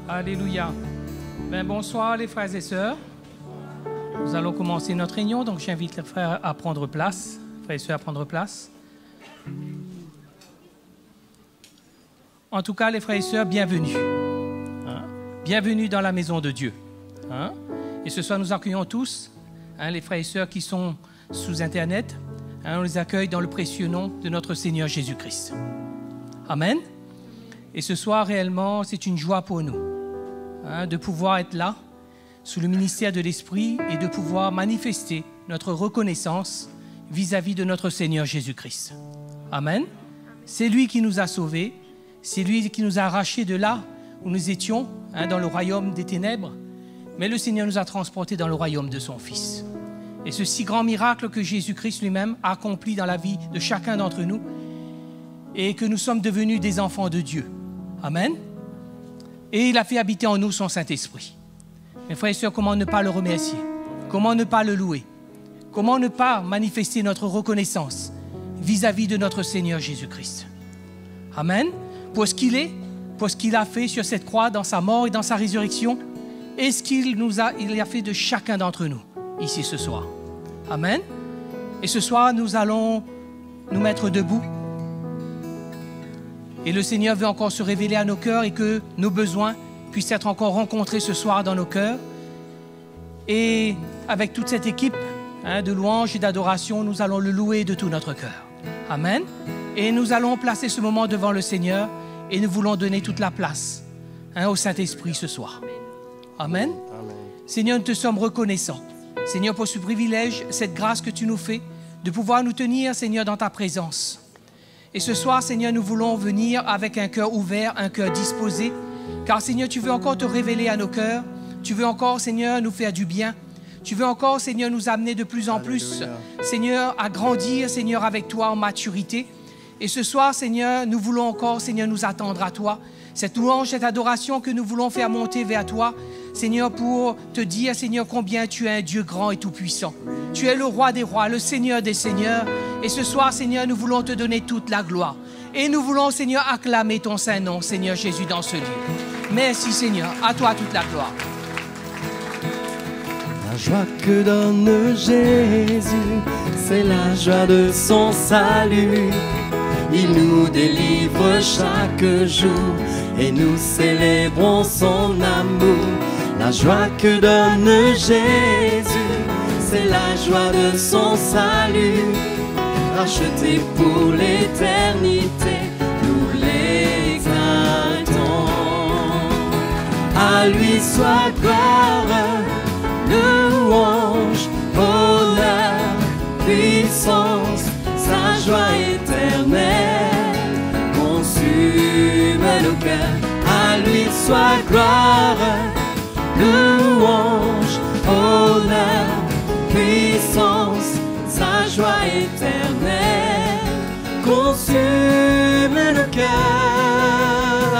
Alléluia. Bonsoir les frères et sœurs. Nous allons commencer notre réunion, donc j'invite les frères à prendre place. Frères et sœurs à prendre place. En tout cas, les frères et sœurs, bienvenue. Bienvenue dans la maison de Dieu. Et ce soir, nous accueillons tous les frères et sœurs qui sont sous Internet. On les accueille dans le précieux nom de notre Seigneur Jésus-Christ. Amen. Et ce soir, réellement, c'est une joie pour nous de pouvoir être là, sous le ministère de l'Esprit, et de pouvoir manifester notre reconnaissance vis-à-vis de notre Seigneur Jésus-Christ. Amen. C'est lui qui nous a sauvés, c'est lui qui nous a arrachés de là où nous étions, dans le royaume des ténèbres, mais le Seigneur nous a transportés dans le royaume de son Fils. Et ce si grand miracle que Jésus-Christ lui-même a accompli dans la vie de chacun d'entre nous, et que nous sommes devenus des enfants de Dieu. Amen. Et il a fait habiter en nous son Saint-Esprit. Mes frères et sœurs, comment ne pas le remercier? Comment ne pas le louer? Comment ne pas manifester notre reconnaissance vis-à-vis de notre Seigneur Jésus-Christ? Amen. Pour ce qu'il est, pour ce qu'il a fait sur cette croix, dans sa mort et dans sa résurrection, et ce qu'il a fait de chacun d'entre nous, ici ce soir. Amen. Et ce soir, nous allons nous mettre debout. Et le Seigneur veut encore se révéler à nos cœurs et que nos besoins puissent être encore rencontrés ce soir dans nos cœurs. Et avec toute cette équipe de louanges et d'adoration, nous allons le louer de tout notre cœur. Amen. Et nous allons placer ce moment devant le Seigneur et nous voulons donner toute la place au Saint-Esprit ce soir. Amen. Amen. Seigneur, nous te sommes reconnaissants. Seigneur, pour ce privilège, cette grâce que tu nous fais, de pouvoir nous tenir, Seigneur, dans ta présence. Et ce soir, Seigneur, nous voulons venir avec un cœur ouvert, un cœur disposé, car, Seigneur, tu veux encore te révéler à nos cœurs. Tu veux encore, Seigneur, nous faire du bien. Tu veux encore, Seigneur, nous amener de plus en plus, Seigneur, à grandir, Seigneur, avec toi en maturité. Et ce soir, Seigneur, nous voulons encore, Seigneur, nous attendre à toi. Cette louange, cette adoration que nous voulons faire monter vers toi, Seigneur, pour te dire, Seigneur, combien tu es un Dieu grand et tout-puissant. Tu es le roi des rois, le Seigneur des seigneurs. Et ce soir, Seigneur, nous voulons te donner toute la gloire. Et nous voulons, Seigneur, acclamer ton saint nom, Seigneur Jésus, dans ce lieu. Merci, Seigneur. À toi toute la gloire. La joie que donne Jésus, c'est la joie de son salut. Il nous délivre chaque jour et nous célébrons son amour. La joie que donne Jésus, c'est la joie de son salut. Racheté pour l'éternité, nous l'exaltons. À lui soit gloire, louange, honneur, puissance, sa joie éternelle consume nos cœurs. À lui soit gloire, louange, honneur, puissance, sa joie éternelle consume nos cœurs.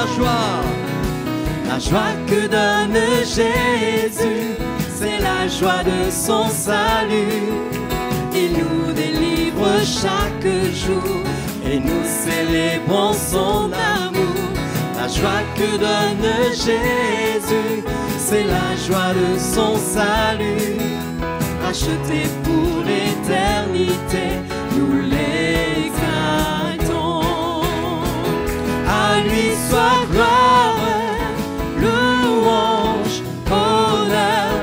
La joie que donne Jésus, c'est la joie de son salut. Il nous délivre chaque jour et nous célébrons son amour. La joie que donne Jésus, c'est la joie de son salut. Racheté pour l'éternité, nous l'exaltons. À lui soit gloire, louange, honneur,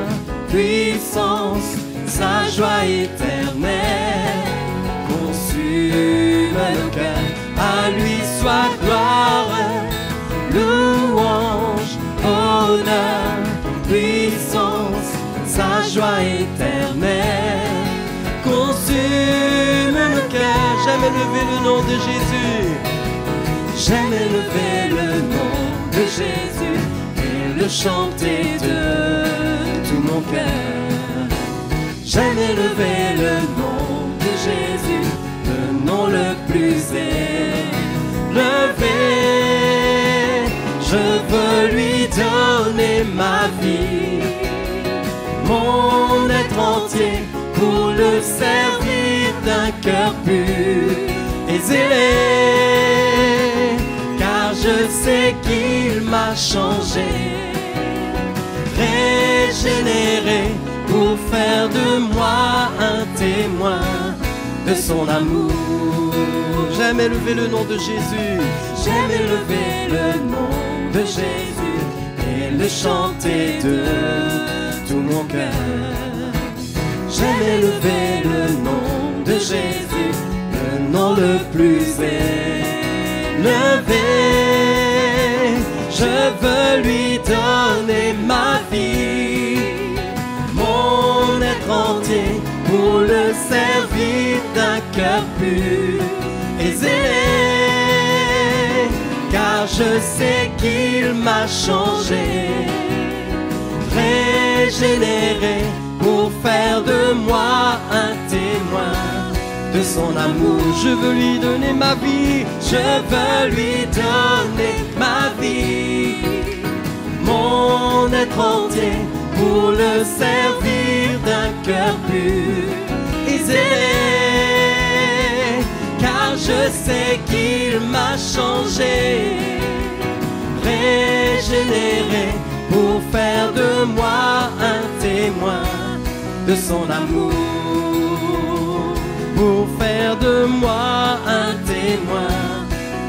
puissance, sa joie éternelle consume nos cœurs. À lui soit gloire, louange, honneur, puissance, sa joie éternelle consume nos cœurs. J'aime élever le nom de Jésus. J'aime élever le nom de Jésus et le chanter de tout mon cœur. J'aime élever le nom de Jésus, le nom le plus élevé. Je veux lui donner ma vie, mon être entier, pour le servir d'un cœur pur et zélé. Car je sais qu'il m'a changé régénéré pour faire de moi un témoin de son amour. J'aime élever le nom de Jésus, j'aime élever le nom de Jésus et le chanter de tout mon cœur. J'aime élever le nom de Jésus, le nom le plus élevé. Je veux lui donner ma vie, mon être entier, pour le servir d'un cœur pur et zélé, car je sais qu'il m'a changé, régénéré, pour faire de moi un témoin de son amour. Je veux lui donner ma vie, je veux lui donner ma vie, mon être entier, pour le servir d'un cœur pur et zélé, car je sais qu'il m'a changé, régénéré, pour faire de moi un témoin de son amour, pour faire de moi un témoin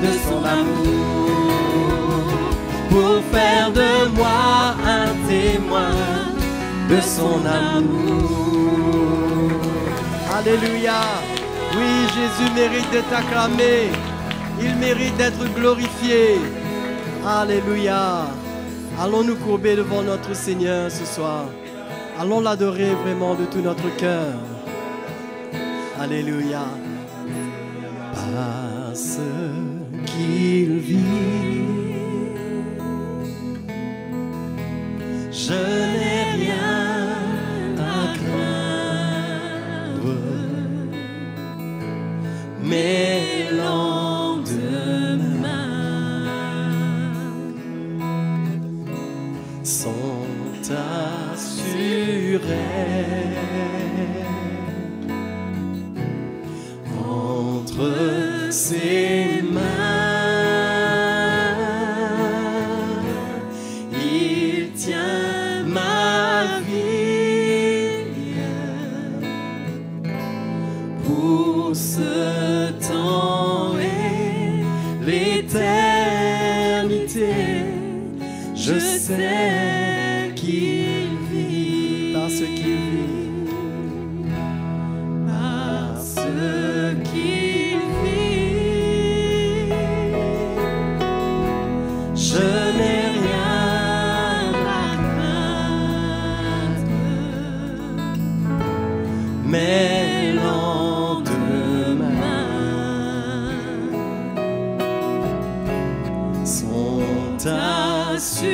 de son amour, pour faire de moi un témoin de son amour. Alléluia. Oui, Jésus mérite d'être acclamé, il mérite d'être glorifié. Alléluia. Allons nous courber devant notre Seigneur ce soir. Allons l'adorer vraiment de tout notre cœur. Alléluia. Parce qu'il vit, je n'ai rien à craindre, mes lendemains sont assurés entre ses mains. Il tient ma vie pour ce temps et l'éternité. Je sais qu'il vit, parce qu'il vit, parce qu'il vit. Je n'ai rien à craindre, mes lendemains sont assurés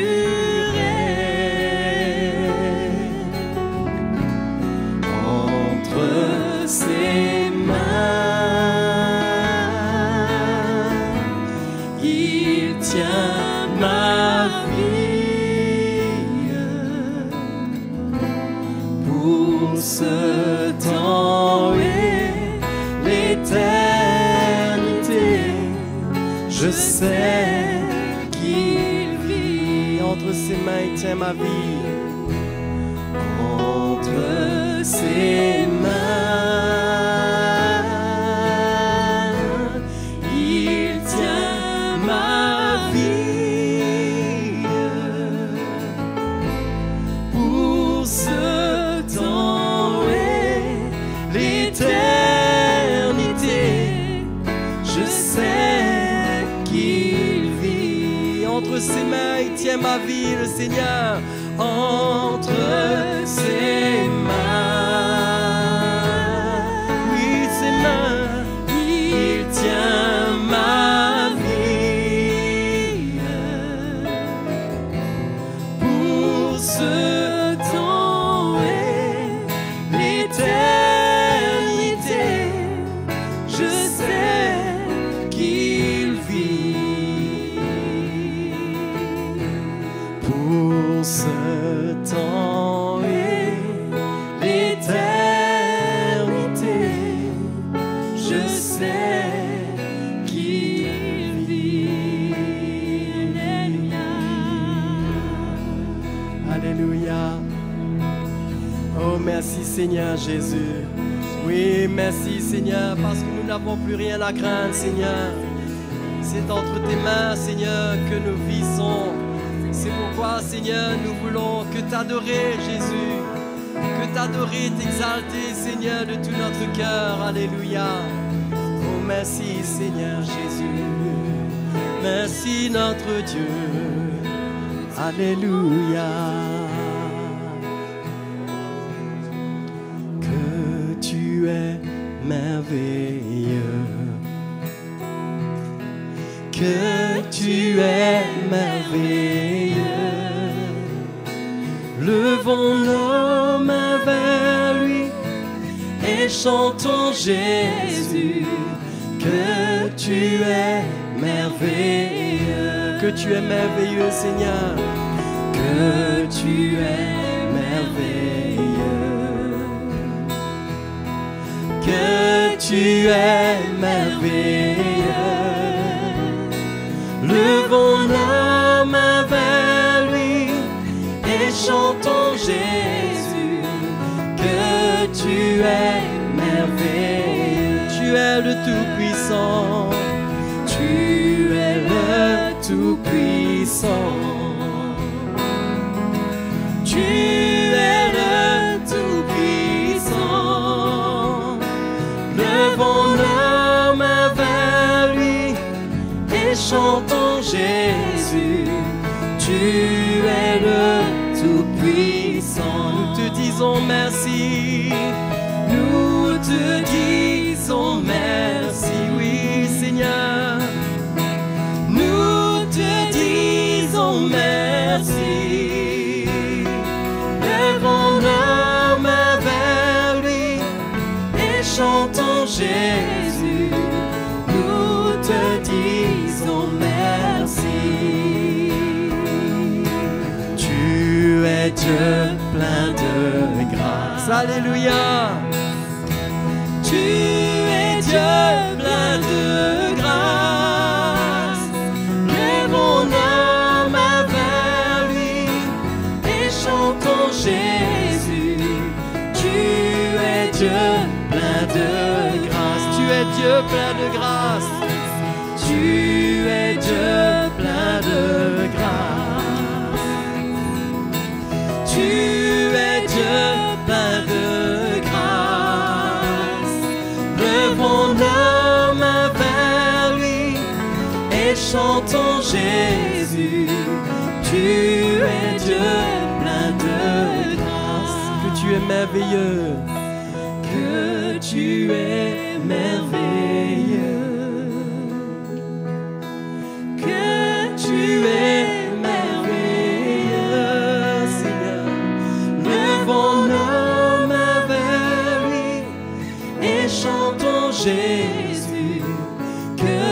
entre ses mains. Il tient ma vie pour ce temps et l'éternité. Je sais qu'il vit, entre ses mains il tient ma vie, entre ses mains il tient ma vie pour ce temps et l'éternité. Je sais qu'il vit, entre ses mains il tient ma vie, le Seigneur, entre ses mains, oui, ses mains, il tient ma vie pour ce temps et l'éternité. Je sais qu'il vit pour ce temps et l'éternité. Je sais qu'il vit. Alléluia. Oh, merci Seigneur Jésus. Oui, merci Seigneur, parce que nous n'avons plus rien à craindre, Seigneur. C'est entre tes mains, Seigneur, que nous vivons. C'est pourquoi, Seigneur, nous voulons que t'adorer, Jésus. Que t'adorer, t'exalter, Seigneur, de tout notre cœur. Alléluia. Oh, merci Seigneur Jésus. Merci notre Dieu. Alléluia. Que tu es merveilleux. Que tu es merveilleux. Levons nos mains vers lui et chantons Jésus. Que tu es merveilleux. Que tu es merveilleux, Seigneur. Que tu es merveilleux. Que tu es merveilleux. Levons nos mains vers lui et chantons Jésus. Que tu es merveilleux. Tu es le Tout-Puissant. Tu es le Tout-Puissant. Tu es le Tout-Puissant. Levons nos mains vers lui et chantons Jésus. Tu es le Tout-Puissant. Nous te disons merci. Nous te disons merci. Oui, Seigneur. Nous te disons merci. Levons nos mains vers lui et chantons Jésus. Nous te disons merci. Tu es Dieu plein de grâce. Alléluia. Tu es Dieu plein de grâce. Levons nos mains vers lui et chantons Jésus. Tu es Dieu plein de grâce. Tu es Dieu plein de grâce. Tu es Dieu plein de grâce. Tu es Dieu plein de grâce. Levons nos mains vers lui et chantons Jésus. Tu es Dieu plein de grâce. Que tu es merveilleux. Que tu es merveilleux. Que tu es merveilleux, Seigneur. Levons nos mains vers lui et chantons Jésus. Que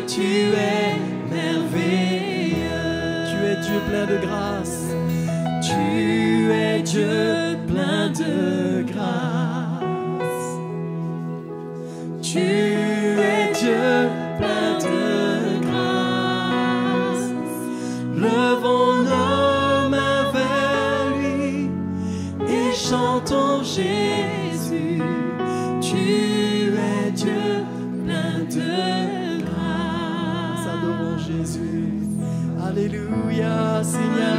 tu es merveilleux. Tu es Dieu plein de grâce. Tu es Dieu plein de grâce. Tu es Dieu plein de grâce. Levons nos mains vers lui et chantons Jésus. Tu es Dieu plein de grâce. Adorons Jésus. Alléluia, Seigneur.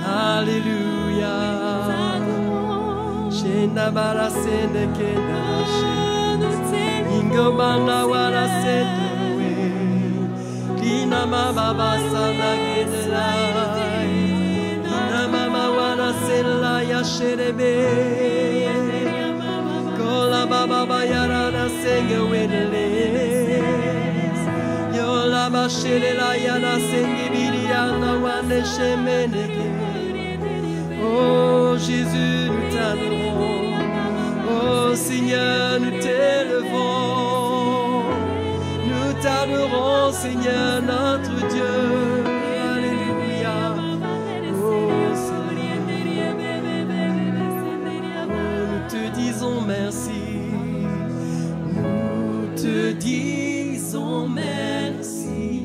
Alléluia. Shendabara senekena. Ingomana wala setuwe. Lina mama basana gedelai. Lina mama wala sela ya sherebe. Kola baba bayara na senge wedele. Yola bashelela ya na senge biriana wane shemeneke. Oh Jésus, nous t'adorons. Oh Seigneur, nous t'élevons. Nous t'adorons, Seigneur, notre Dieu. Alléluia. Oh Seigneur. Oh, nous te disons merci. Nous te disons merci.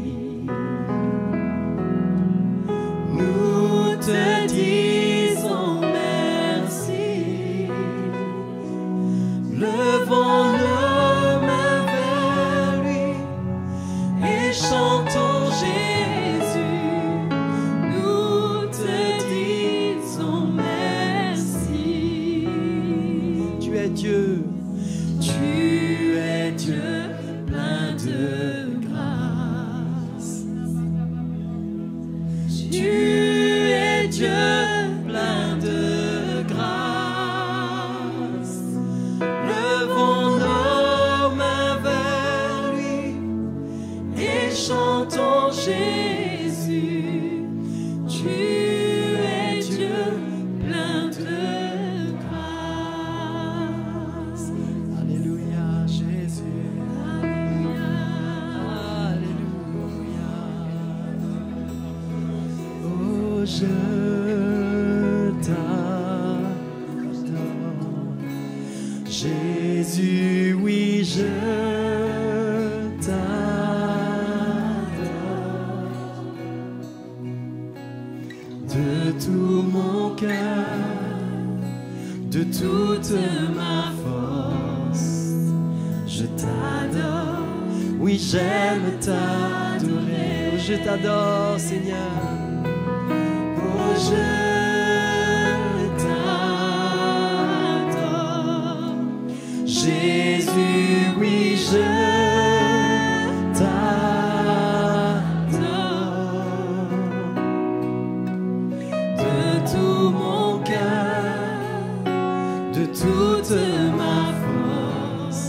Nous te disons Dieu plein de grâce. Levons nos mains vers lui et chantons Jésus. Tu es Dieu plein de grâce. Alléluia, Jésus. Alléluia. Oh, je t'adore. Jésus, oui, je t'adore. De tout mon cœur, de toute ma force, je t'adore. Oui, j'aime t'adorer. Oh, je t'adore, Seigneur. Oh, je t'adore. Jésus, oui, je t'adore. De tout mon cœur, de toute ma force,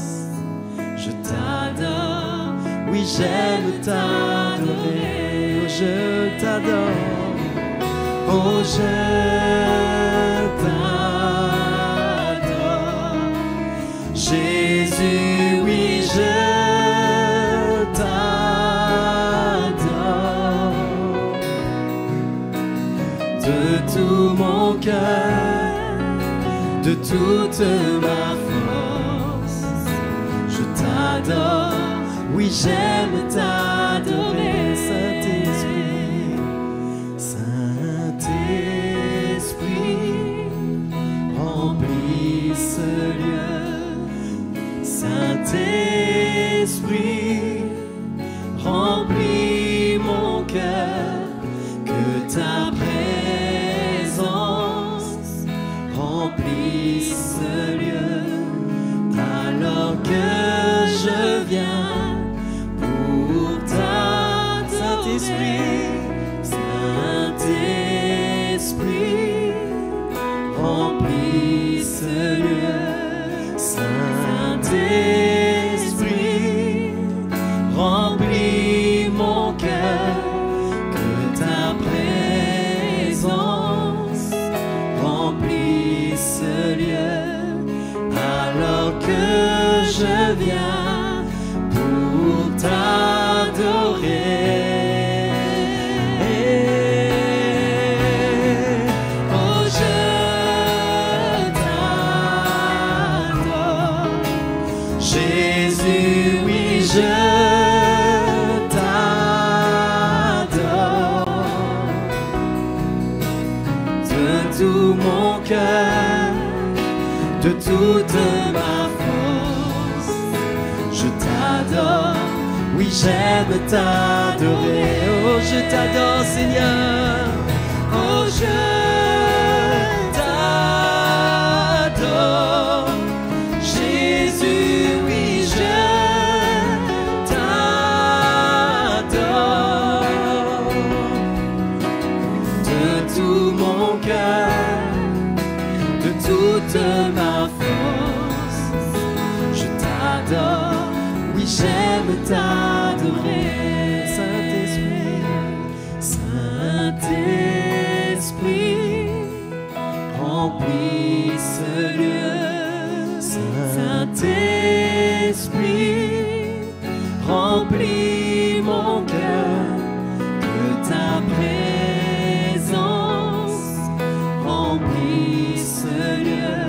je t'adore. Oui, j'aime t'adorer. Oh, je t'adore. Oh, je t'adore. Jésus, oui, je t'adore. De tout mon cœur, de toute ma force, je t'adore. Oui, j'aime t'adorer, Saint-Esprit. Saint-Esprit, remplis ce lieu. Saint-Esprit, remplis mon cœur. Que ta présence remplisse ce lieu. Alors que je viens pour t'adorer. Saint-Esprit, Saint-Esprit, remplis ce lieu. Saint-Esprit, remplis mon cœur. Que ta présence remplisse ce lieu. Alors que je viens pour t'adorer. Oh, je t'adore. Jésus, oui, je t'adore. De tout mon cœur, de toute ma force, je t'adore. Oui, j'aime t'adorer. Oh, je t'adore, Seigneur. Oh, je t'adore. Jésus, oui, je t'adore. De tout mon cœur, de toute ma force, je t'adore. Oui, j'aime t'adorer. Saint-Esprit, Saint-Esprit, remplis ce lieu. Saint-Esprit, remplis mon cœur. Que ta présence remplisse ce lieu.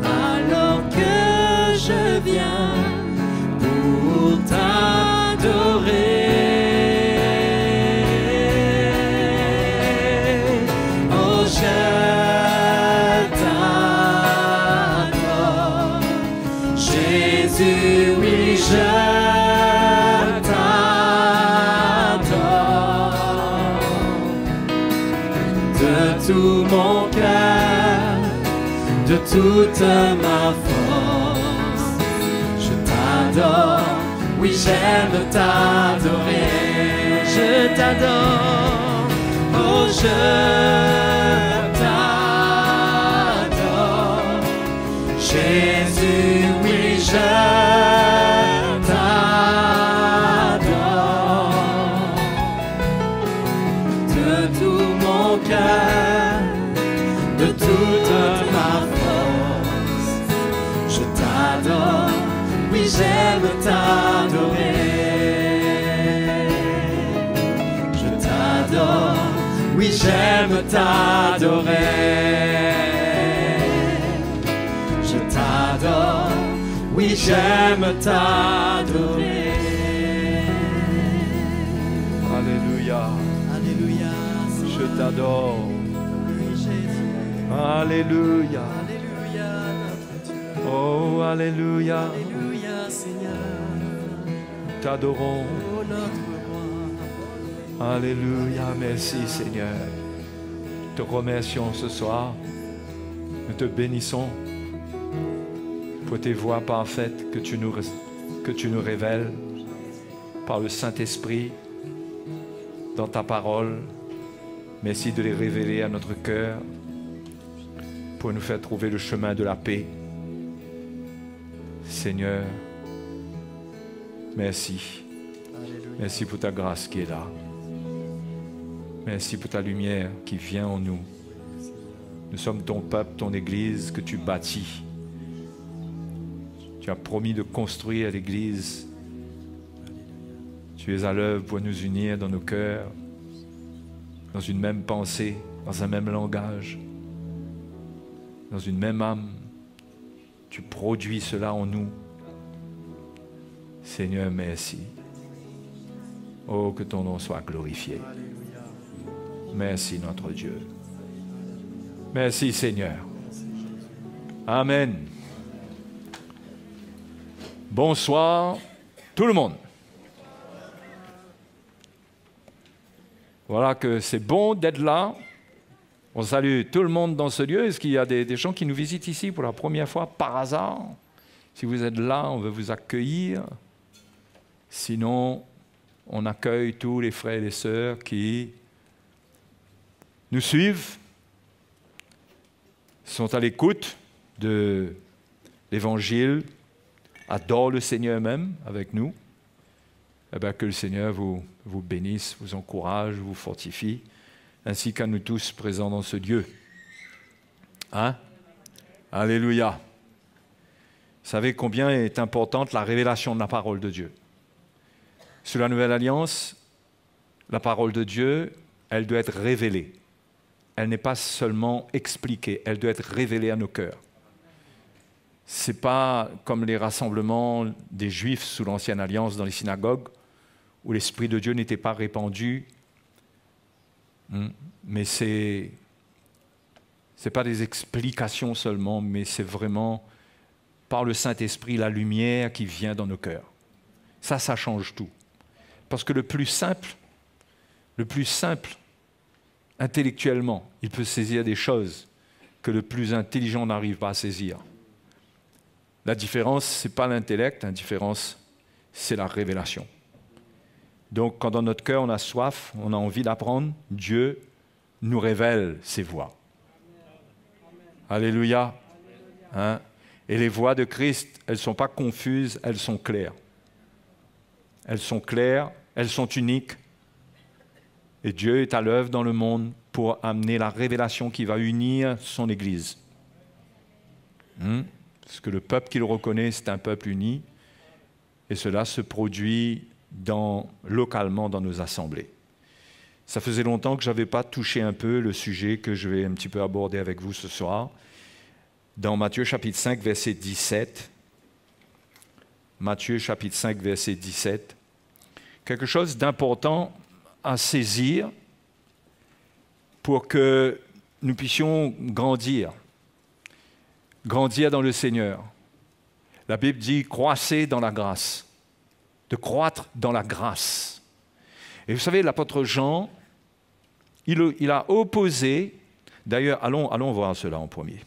Alors que je viens pour t'adorer. Oh, je t'adore. Jésus, oui, je t'adore. De tout mon cœur, de toute ma force, je t'adore. Oui, j'aime t'adorer. Je t'adore. Oh, je t'adore de tout mon cœur, de toute ma force. Je t'adore, oui j'aime t'adorer. Je t'adore, oui j'aime t'adorer. Je t'adore, oui j'aime t'adorer. Alléluia. Alléluia. Je t'adore. Oui, Jésus. Alléluia. Alléluia, notre Dieu. Oh, Alléluia. Alléluia, Seigneur. Nous t'adorons. Oh, notre roi. Alléluia. Merci, Seigneur. Nous te remercions ce soir. Nous te bénissons pour tes voies parfaites que tu nous révèles par le Saint-Esprit dans ta parole. Merci de les révéler à notre cœur pour nous faire trouver le chemin de la paix. Seigneur, merci. Merci pour ta grâce qui est là. Merci pour ta lumière qui vient en nous. Nous sommes ton peuple, ton Église que tu bâtis. Tu as promis de construire l'Église. Tu es à l'œuvre pour nous unir dans nos cœurs, dans une même pensée, dans un même langage, dans une même âme. Tu produis cela en nous. Seigneur, merci. Oh, que ton nom soit glorifié. Merci, notre Dieu. Merci, Seigneur. Amen. Bonsoir, tout le monde. Voilà que c'est bon d'être là. On salue tout le monde dans ce lieu. Est-ce qu'il y a des gens qui nous visitent ici pour la première fois par hasard? Si vous êtes là, on veut vous accueillir. Sinon, on accueille tous les frères et les sœurs qui nous suivent, sont à l'écoute de l'Évangile, adorent le Seigneur même avec nous. Eh bien, que le Seigneur vous bénisse, vous encourage, vous fortifie, ainsi qu'à nous tous présents dans ce lieu. Hein? Alléluia. Vous savez combien est importante la révélation de la parole de Dieu. Sous la Nouvelle Alliance, la parole de Dieu, elle doit être révélée. Elle n'est pas seulement expliquée, elle doit être révélée à nos cœurs. Ce n'est pas comme les rassemblements des Juifs sous l'Ancienne Alliance dans les synagogues, où l'Esprit de Dieu n'était pas répandu. Mais ce n'est pas des explications seulement, mais c'est vraiment par le Saint-Esprit la lumière qui vient dans nos cœurs. Ça change tout. Parce que le plus simple, intellectuellement, il peut saisir des choses que le plus intelligent n'arrive pas à saisir. La différence, ce n'est pas l'intellect, la différence, c'est la révélation. Donc, quand dans notre cœur, on a soif, on a envie d'apprendre, Dieu nous révèle ses voies. Alléluia. Hein? Et les voies de Christ, elles ne sont pas confuses, elles sont claires. Elles sont claires, elles sont uniques. Et Dieu est à l'œuvre dans le monde pour amener la révélation qui va unir son Église. Parce que le peuple qu'il reconnaît, c'est un peuple uni. Et cela se produit localement dans nos assemblées. Ça faisait longtemps que je n'avais pas touché un peu le sujet que je vais un petit peu aborder avec vous ce soir. Dans Matthieu chapitre 5, verset 17. Matthieu chapitre 5, verset 17. Quelque chose d'important à saisir pour que nous puissions grandir dans le Seigneur. La Bible dit « croissez dans la grâce », de croître dans la grâce. Et vous savez, l'apôtre Jean, il a opposé, d'ailleurs, allons voir cela en premier.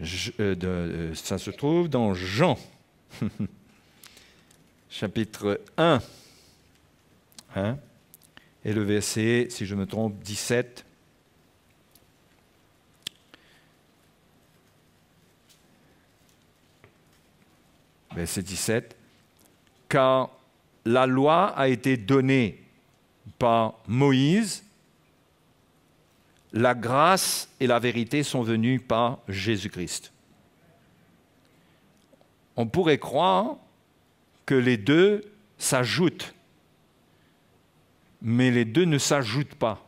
Ça se trouve dans Jean, chapitre 1, hein, et le verset, si je me trompe, 17. verset 17, « Car la loi a été donnée par Moïse, la grâce et la vérité sont venues par Jésus-Christ. » On pourrait croire que les deux s'ajoutent, mais les deux ne s'ajoutent pas.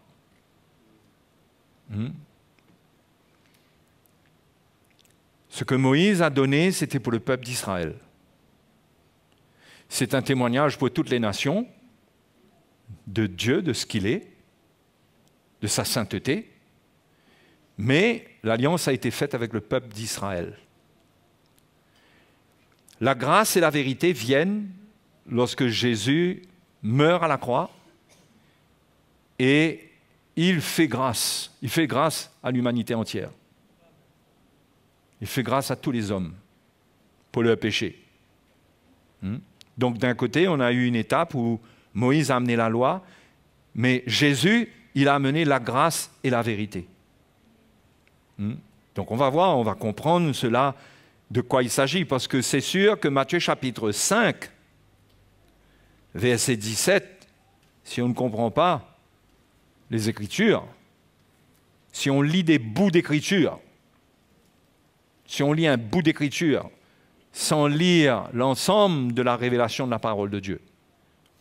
Ce que Moïse a donné, c'était pour le peuple d'Israël. C'est un témoignage pour toutes les nations de Dieu, de ce qu'il est, de sa sainteté, mais l'alliance a été faite avec le peuple d'Israël. La grâce et la vérité viennent lorsque Jésus meurt à la croix et il fait grâce à l'humanité entière. Il fait grâce à tous les hommes pour leur péché. Donc d'un côté, on a eu une étape où Moïse a amené la loi, mais Jésus, il a amené la grâce et la vérité. Donc on va voir, on va comprendre cela, de quoi il s'agit, parce que c'est sûr que Matthieu chapitre 5, verset 17, si on ne comprend pas les Écritures, si on lit des bouts d'Écriture, si on lit un bout d'Écriture sans lire l'ensemble de la révélation de la parole de Dieu,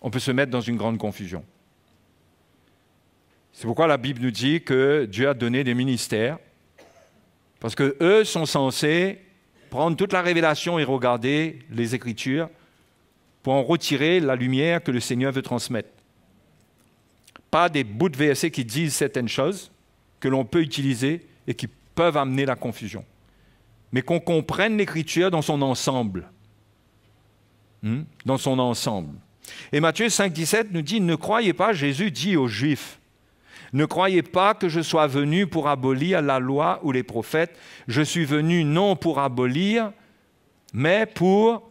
on peut se mettre dans une grande confusion. C'est pourquoi la Bible nous dit que Dieu a donné des ministères, parce qu'eux sont censés prendre toute la révélation et regarder les Écritures pour en retirer la lumière que le Seigneur veut transmettre. Pas des bouts de versets qui disent certaines choses que l'on peut utiliser et qui peuvent amener la confusion. Mais qu'on comprenne l'Écriture dans son ensemble. Dans son ensemble. Et Matthieu 5, 17 nous dit, « Ne croyez pas, Jésus dit aux Juifs, ne croyez pas que je sois venu pour abolir la loi ou les prophètes. Je suis venu non pour abolir, mais pour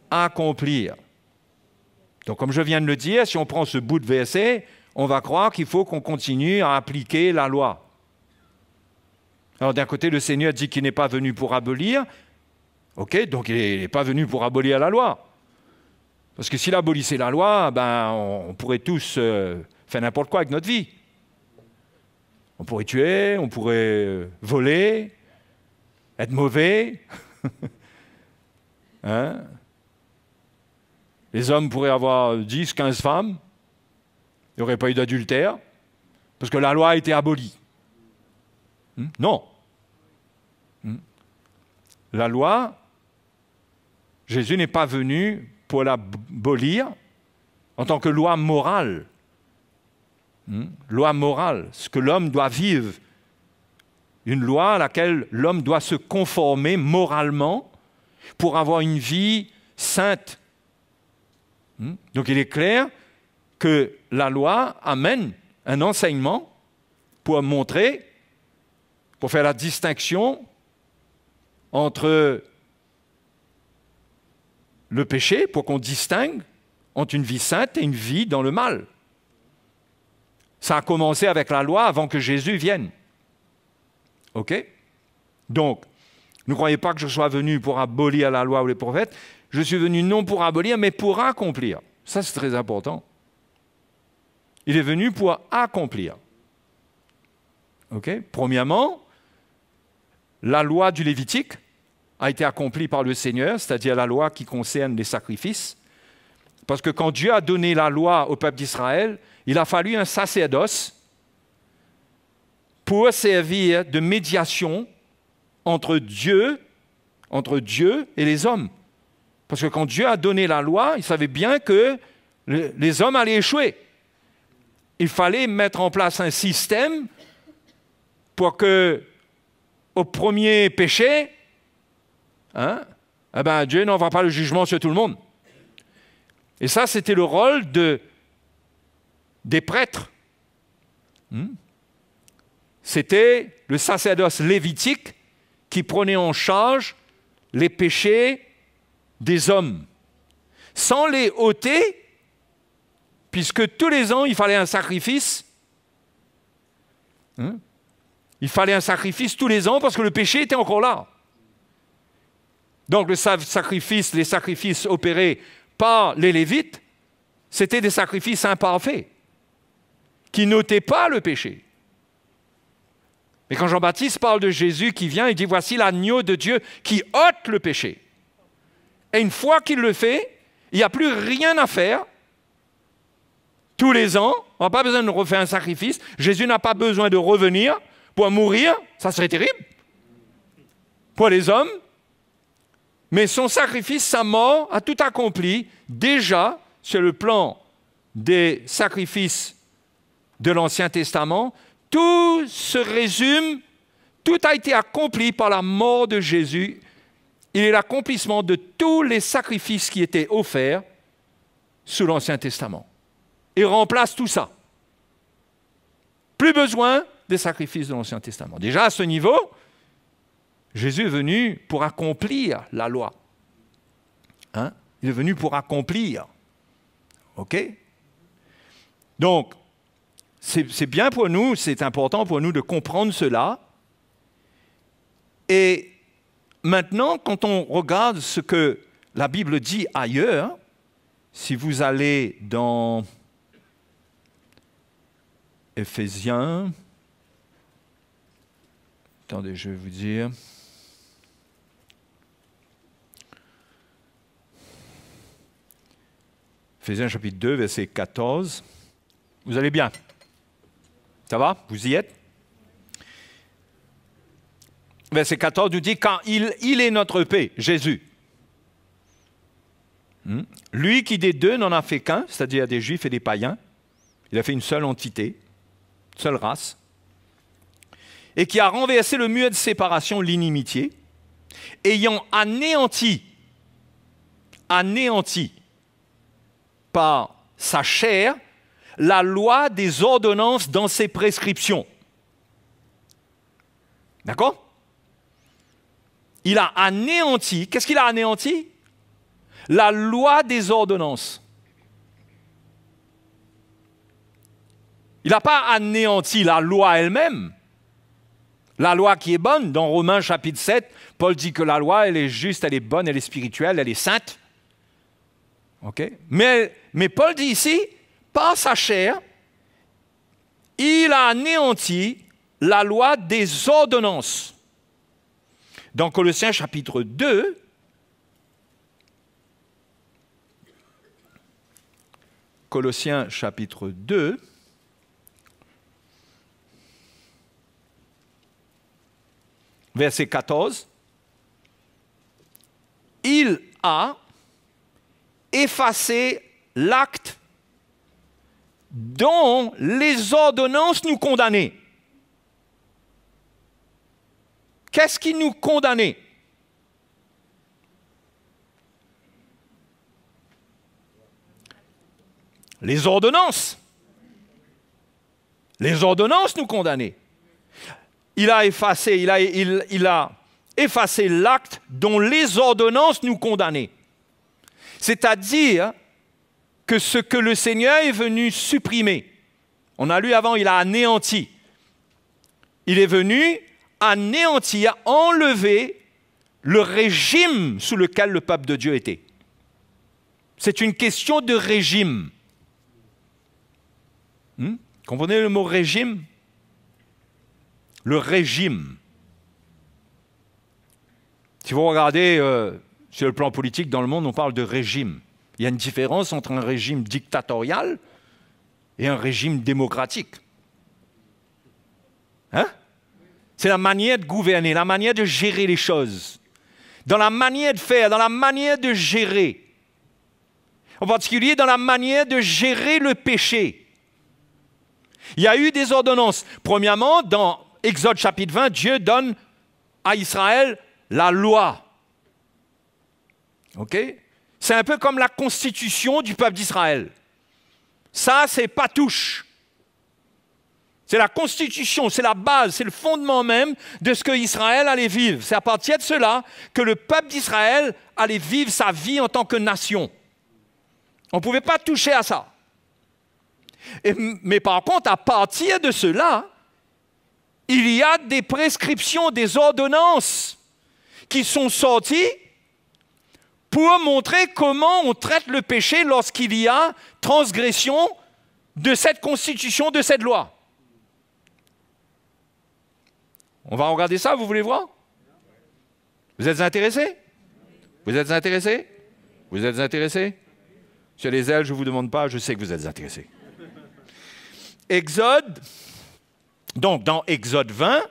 accomplir. » Donc, comme je viens de le dire, si on prend ce bout de verset, on va croire qu'il faut qu'on continue à appliquer la loi. Alors, d'un côté, le Seigneur dit qu'il n'est pas venu pour abolir. OK, donc il n'est pas venu pour abolir la loi. Parce que s'il abolissait la loi, on pourrait tous faire n'importe quoi avec notre vie. On pourrait tuer, on pourrait voler, être mauvais. Les hommes pourraient avoir 10, 15 femmes. Il n'y aurait pas eu d'adultère. Parce que la loi a été abolie. Non. La loi, Jésus n'est pas venu pour l'abolir en tant que loi morale. Loi morale, ce que l'homme doit vivre. Une loi à laquelle l'homme doit se conformer moralement pour avoir une vie sainte. Donc il est clair que la loi amène un enseignement pour montrer, pour faire la distinction entre le péché, pour qu'on distingue entre une vie sainte et une vie dans le mal. Ça a commencé avec la loi avant que Jésus vienne. OK? Donc, ne croyez pas que je sois venu pour abolir la loi ou les prophètes. Je suis venu non pour abolir, mais pour accomplir. Ça, c'est très important. Il est venu pour accomplir. OK? Premièrement, la loi du Lévitique a été accomplie par le Seigneur, c'est-à-dire la loi qui concerne les sacrifices. Parce que quand Dieu a donné la loi au peuple d'Israël, il a fallu un sacerdoce pour servir de médiation entre Dieu et les hommes. Parce que quand Dieu a donné la loi, il savait bien que les hommes allaient échouer. Il fallait mettre en place un système pour que, au premier péché, Dieu n'envoie pas le jugement sur tout le monde. Et ça, c'était le rôle des prêtres. C'était le sacerdoce lévitique qui prenait en charge les péchés des hommes, sans les ôter, puisque tous les ans, il fallait un sacrifice. Il fallait un sacrifice tous les ans parce que le péché était encore là. Donc les sacrifices opérés par les Lévites, c'était des sacrifices imparfaits, qui n'ôtaient pas le péché. Mais quand Jean-Baptiste parle de Jésus qui vient, il dit « Voici l'agneau de Dieu qui ôte le péché ». Et une fois qu'il le fait, il n'y a plus rien à faire. Tous les ans, on n'a pas besoin de refaire un sacrifice. Jésus n'a pas besoin de revenir pour mourir. Ça serait terrible pour les hommes. Mais son sacrifice, sa mort, a tout accompli déjà sur le plan des sacrifices de l'Ancien Testament. Tout se résume, tout a été accompli par la mort de Jésus. Il est l'accomplissement de tous les sacrifices qui étaient offerts sous l'Ancien Testament. Il remplace tout ça. Plus besoin des sacrifices de l'Ancien Testament. Déjà à ce niveau, Jésus est venu pour accomplir la loi. Hein? Il est venu pour accomplir. OK? Donc, c'est bien pour nous, c'est important pour nous de comprendre cela. Et maintenant, quand on regarde ce que la Bible dit ailleurs, si vous allez dans Éphésiens, attendez, je vais vous dire. Éphésiens chapitre 2, verset 14. Vous allez bien? Ça va? Vous y êtes? Verset 14 nous dit, quand il est notre paix, Jésus. Lui qui des deux n'en a fait qu'un, c'est-à-dire des Juifs et des païens, il a fait une seule entité, une seule race, et qui a renversé le mur de séparation, l'inimitié, ayant anéanti par sa chair la loi des ordonnances dans ses prescriptions. D'accord? Il a anéanti, qu'est-ce qu'il a anéanti? La loi des ordonnances. Il n'a pas anéanti la loi elle-même. La loi qui est bonne, dans Romains chapitre 7, Paul dit que la loi, elle est juste, elle est bonne, elle est spirituelle, elle est sainte. Okay? Mais Paul dit ici, par sa chair, il a anéanti la loi des ordonnances. Dans Colossiens chapitre 2, Colossiens chapitre 2, verset 14, il a effacé l'acte dont les ordonnances nous condamnaient. Qu'est-ce qui nous condamnait? Les ordonnances. Les ordonnances nous condamnaient. Il a effacé l'acte dont les ordonnances nous condamnaient. C'est-à-dire que ce que le Seigneur est venu supprimer, on a lu avant, il a anéanti. Il est venu anéantir, enlever le régime sous lequel le peuple de Dieu était. C'est une question de régime. Comprenez le mot régime? Le régime. Si vous regardez sur le plan politique dans le monde, on parle de régime. Il y a une différence entre un régime dictatorial et un régime démocratique. Hein? C'est la manière de gouverner, la manière de gérer les choses. Dans la manière de faire, dans la manière de gérer. En particulier dans la manière de gérer le péché. Il y a eu des ordonnances. Premièrement, dans Exode chapitre 20, Dieu donne à Israël la loi. OK? C'est un peu comme la constitution du peuple d'Israël. Ça, c'est pas touche. C'est la constitution, c'est la base, c'est le fondement même de ce que Israël allait vivre. C'est à partir de cela que le peuple d'Israël allait vivre sa vie en tant que nation. On ne pouvait pas toucher à ça. Mais par contre, à partir de cela, il y a des prescriptions, des ordonnances qui sont sorties pour montrer comment on traite le péché lorsqu'il y a transgression de cette constitution, de cette loi. On va regarder ça, vous voulez voir? Vous êtes intéressés? Vous êtes intéressés? Vous êtes intéressés? Sur les ailes, je ne vous demande pas, je sais que vous êtes intéressés. Exode, donc dans Exode 20,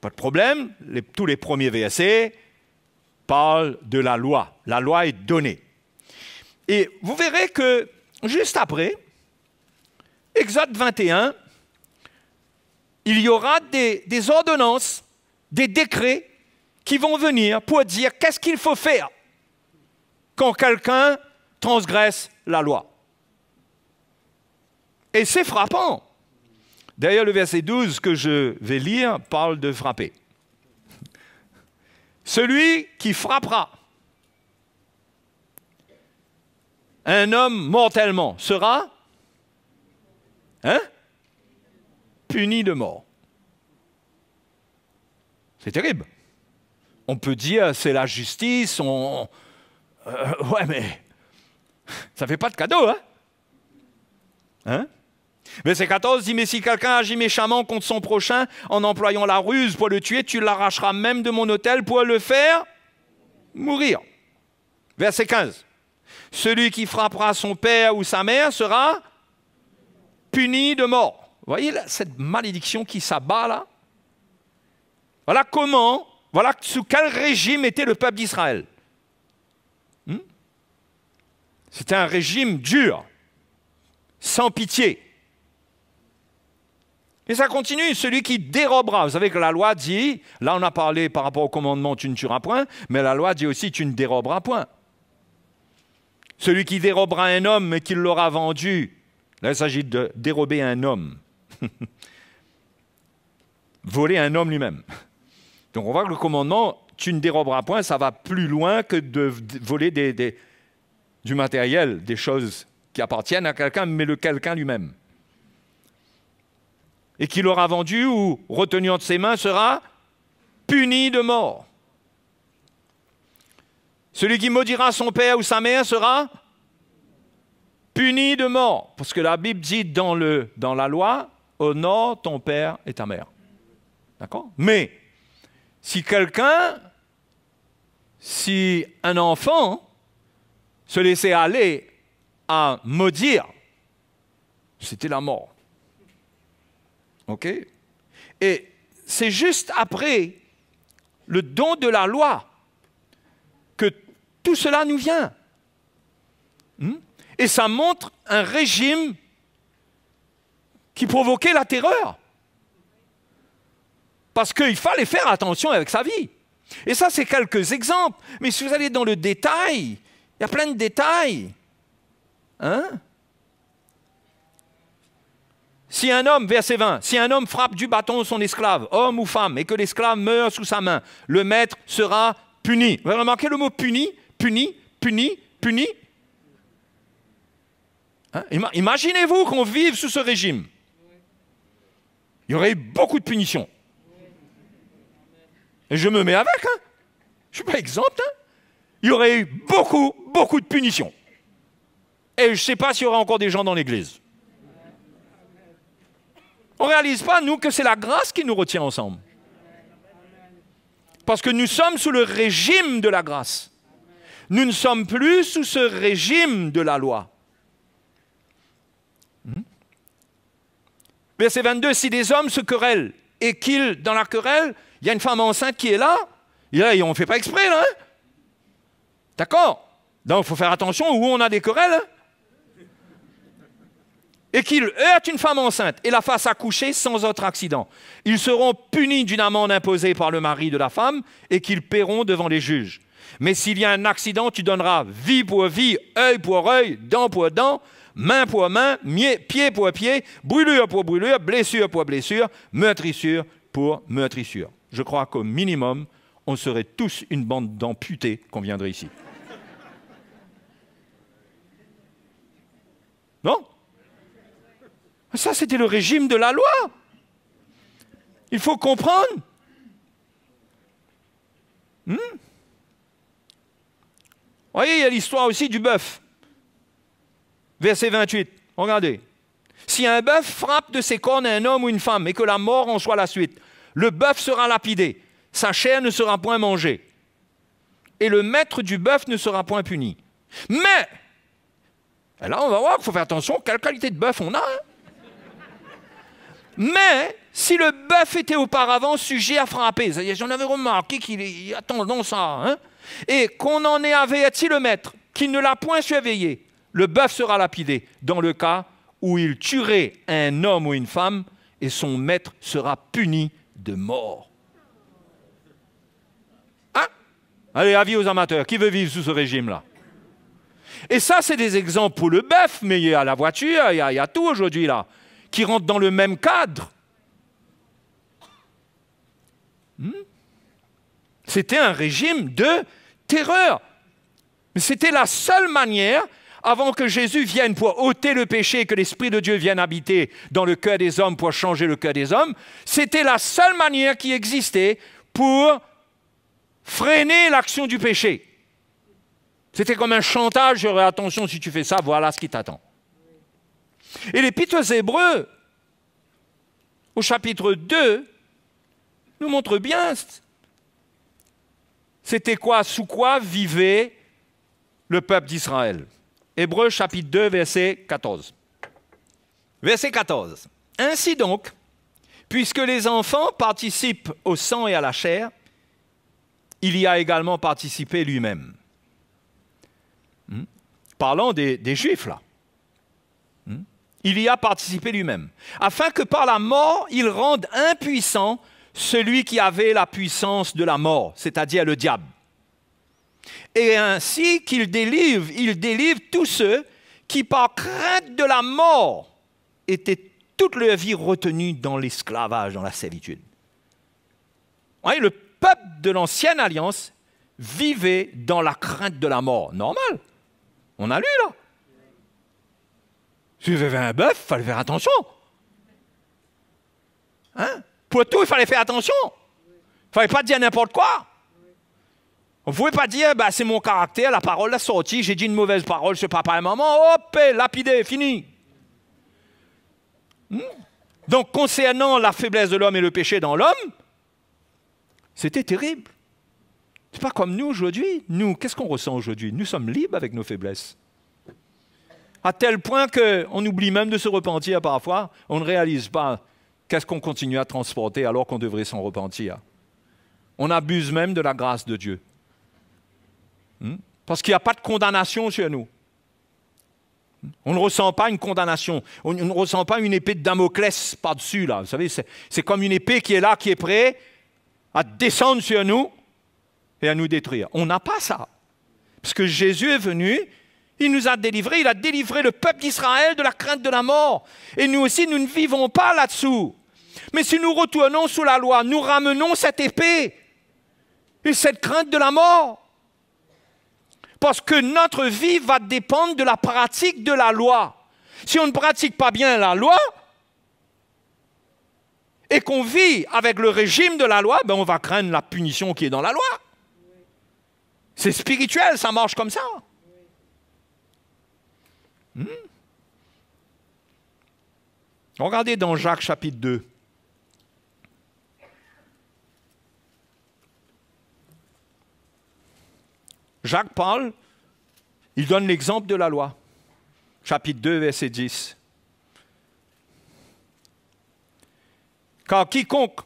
pas de problème, tous les premiers versets parlent de la loi. La loi est donnée. Et vous verrez que juste après, Exode 21, il y aura des ordonnances, des décrets qui vont venir pour dire qu'est-ce qu'il faut faire quand quelqu'un transgresse la loi. Et c'est frappant. D'ailleurs, le verset 12 que je vais lire parle de frapper. Celui qui frappera un homme mortellement sera puni de mort. C'est terrible. On peut dire c'est la justice, ouais, mais ça ne fait pas de cadeau, hein? Verset 14 dit, mais si quelqu'un agit méchamment contre son prochain en employant la ruse pour le tuer, tu l'arracheras même de mon autel pour le faire mourir. Verset 15. Celui qui frappera son père ou sa mère sera puni de mort. Vous voyez là, cette malédiction qui s'abat là? Voilà comment, voilà sous quel régime était le peuple d'Israël. C'était un régime dur, sans pitié. Et ça continue, celui qui dérobera. Vous savez que la loi dit, là on a parlé par rapport au commandement, tu ne tueras point, mais la loi dit aussi, tu ne déroberas point. Celui qui dérobera un homme, mais qui l'aura vendu, là il s'agit de dérober un homme. Voler un homme lui-même. Donc on voit que le commandement, tu ne déroberas point, ça va plus loin que de voler du matériel, des choses qui appartiennent à quelqu'un, mais le quelqu'un lui-même. Et qui l'aura vendu ou retenu entre ses mains sera puni de mort. Celui qui maudira son père ou sa mère sera puni de mort. Parce que la Bible dit dans la loi, honore ton père et ta mère. D'accord? Mais si un enfant se laissait aller à maudire, c'était la mort. OK? Et c'est juste après le don de la loi que tout cela nous vient. Et ça montre un régime qui provoquait la terreur. Parce qu'il fallait faire attention avec sa vie. Et ça, c'est quelques exemples. Mais si vous allez dans le détail, il y a plein de détails. Si un homme, verset 20, si un homme frappe du bâton son esclave, homme ou femme, et que l'esclave meurt sous sa main, le maître sera puni. Vous avez remarqué le mot puni? Puni, puni, puni. Imaginez-vous qu'on vive sous ce régime. Il y aurait eu beaucoup de punitions. Et je me mets avec, Je ne suis pas exempt, Il y aurait eu beaucoup, beaucoup de punitions. Et je ne sais pas s'il y aura encore des gens dans l'église. On ne réalise pas, nous, que c'est la grâce qui nous retient ensemble. Parce que nous sommes sous le régime de la grâce. Nous ne sommes plus sous ce régime de la loi. Verset 22, si des hommes se querellent et qu'il, dans la querelle, il y a une femme enceinte qui est là, et on ne fait pas exprès, là. D'accord? Donc, il faut faire attention où on a des querelles. Et qu'il heurte une femme enceinte et la fasse accoucher sans autre accident. Ils seront punis d'une amende imposée par le mari de la femme et qu'ils paieront devant les juges. Mais s'il y a un accident, tu donneras vie pour vie, œil pour œil, dent pour dent, main pour main, pied pour pied, brûlure pour brûlure, blessure pour blessure, meurtrissure pour meurtrissure. Je crois qu'au minimum, on serait tous une bande d'amputés qu'on viendrait ici. Non? Ça, c'était le régime de la loi. Il faut comprendre. voyez, il y a l'histoire aussi du bœuf. Verset 28, regardez. Si un bœuf frappe de ses cornes un homme ou une femme et que la mort en soit la suite, le bœuf sera lapidé, sa chair ne sera point mangée, et le maître du bœuf ne sera point puni. Mais, et là on va voir qu'il faut faire attention, quelle qualité de bœuf on a. Hein? Mais, si le bœuf était auparavant sujet à frapper, c'est-à-dire j'en avais remarqué qu'il a tendance à, hein, et qu'on en ait averti le maître, qu'il ne l'a point surveillé, le bœuf sera lapidé, dans le cas où il tuerait un homme ou une femme, et son maître sera puni de mort. Hein? Allez, avis aux amateurs, qui veut vivre sous ce régime-là? Et ça, c'est des exemples pour le bœuf, mais il y a la voiture, il y a tout aujourd'hui là, qui rentre dans le même cadre. C'était un régime de terreur. Mais c'était la seule manière, avant que Jésus vienne pour ôter le péché et que l'Esprit de Dieu vienne habiter dans le cœur des hommes pour changer le cœur des hommes, c'était la seule manière qui existait pour freiner l'action du péché. C'était comme un chantage, j'aurais attention si tu fais ça, voilà ce qui t'attend. Et l'Épître aux Hébreux, au chapitre 2, nous montre bien c'était quoi, sous quoi vivait le peuple d'Israël. Hébreux chapitre 2, verset 14. Verset 14. Ainsi donc, puisque les enfants participent au sang et à la chair, il y a également participé lui-même. Parlant des Juifs, là. Il y a participé lui-même, afin que par la mort, il rende impuissant celui qui avait la puissance de la mort, c'est-à-dire le diable. Et ainsi qu'il délivre tous ceux qui, par crainte de la mort, étaient toute leur vie retenus dans l'esclavage, dans la servitude. Vous voyez, le peuple de l'ancienne alliance vivait dans la crainte de la mort. Normal. On a lu, là. Si vous avez un bœuf, il fallait faire attention. Hein? Pour tout, il fallait faire attention. Il ne fallait pas dire n'importe quoi. On ne pouvait pas dire, bah, c'est mon caractère, la parole l'a sorti, j'ai dit une mauvaise parole chez papa et maman, hop, lapidé, fini. Donc, concernant la faiblesse de l'homme et le péché dans l'homme, c'était terrible. C'est pas comme nous aujourd'hui. Nous, qu'est-ce qu'on ressent aujourd'hui? Nous sommes libres avec nos faiblesses. À tel point qu'on oublie même de se repentir parfois. On ne réalise pas qu'est-ce qu'on continue à transporter alors qu'on devrait s'en repentir. On abuse même de la grâce de Dieu. Parce qu'il n'y a pas de condamnation sur nous. On ne ressent pas une condamnation. On ne ressent pas une épée de Damoclès par-dessus, là. Vous savez, c'est comme une épée qui est là, qui est prête à descendre sur nous et à nous détruire. On n'a pas ça. Parce que Jésus est venu, il nous a délivrés, il a délivré le peuple d'Israël de la crainte de la mort. Et nous aussi, nous ne vivons pas là-dessous. Mais si nous retournons sous la loi, nous ramenons cette épée et cette crainte de la mort. Parce que notre vie va dépendre de la pratique de la loi. Si on ne pratique pas bien la loi et qu'on vit avec le régime de la loi, ben on va craindre la punition qui est dans la loi. C'est spirituel, ça marche comme ça. Regardez dans Jacques chapitre 2. Jacques parle, il donne l'exemple de la loi. Chapitre 2, verset 10. Car quiconque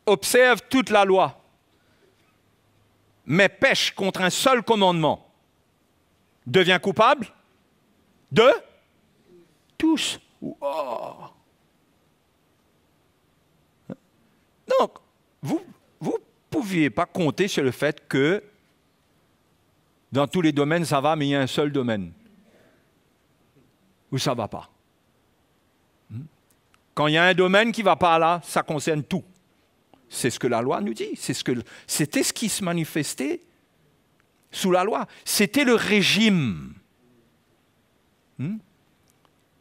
observe toute la loi, mais pêche contre un seul commandement, devient coupable de tous. Oh. Donc, vous ne pouviez pas compter sur le fait que dans tous les domaines, ça va, mais il y a un seul domaine où ça ne va pas. Quand il y a un domaine qui ne va pas là, ça concerne tout. C'est ce que la loi nous dit. C'était ce qui se manifestait sous la loi. C'était le régime.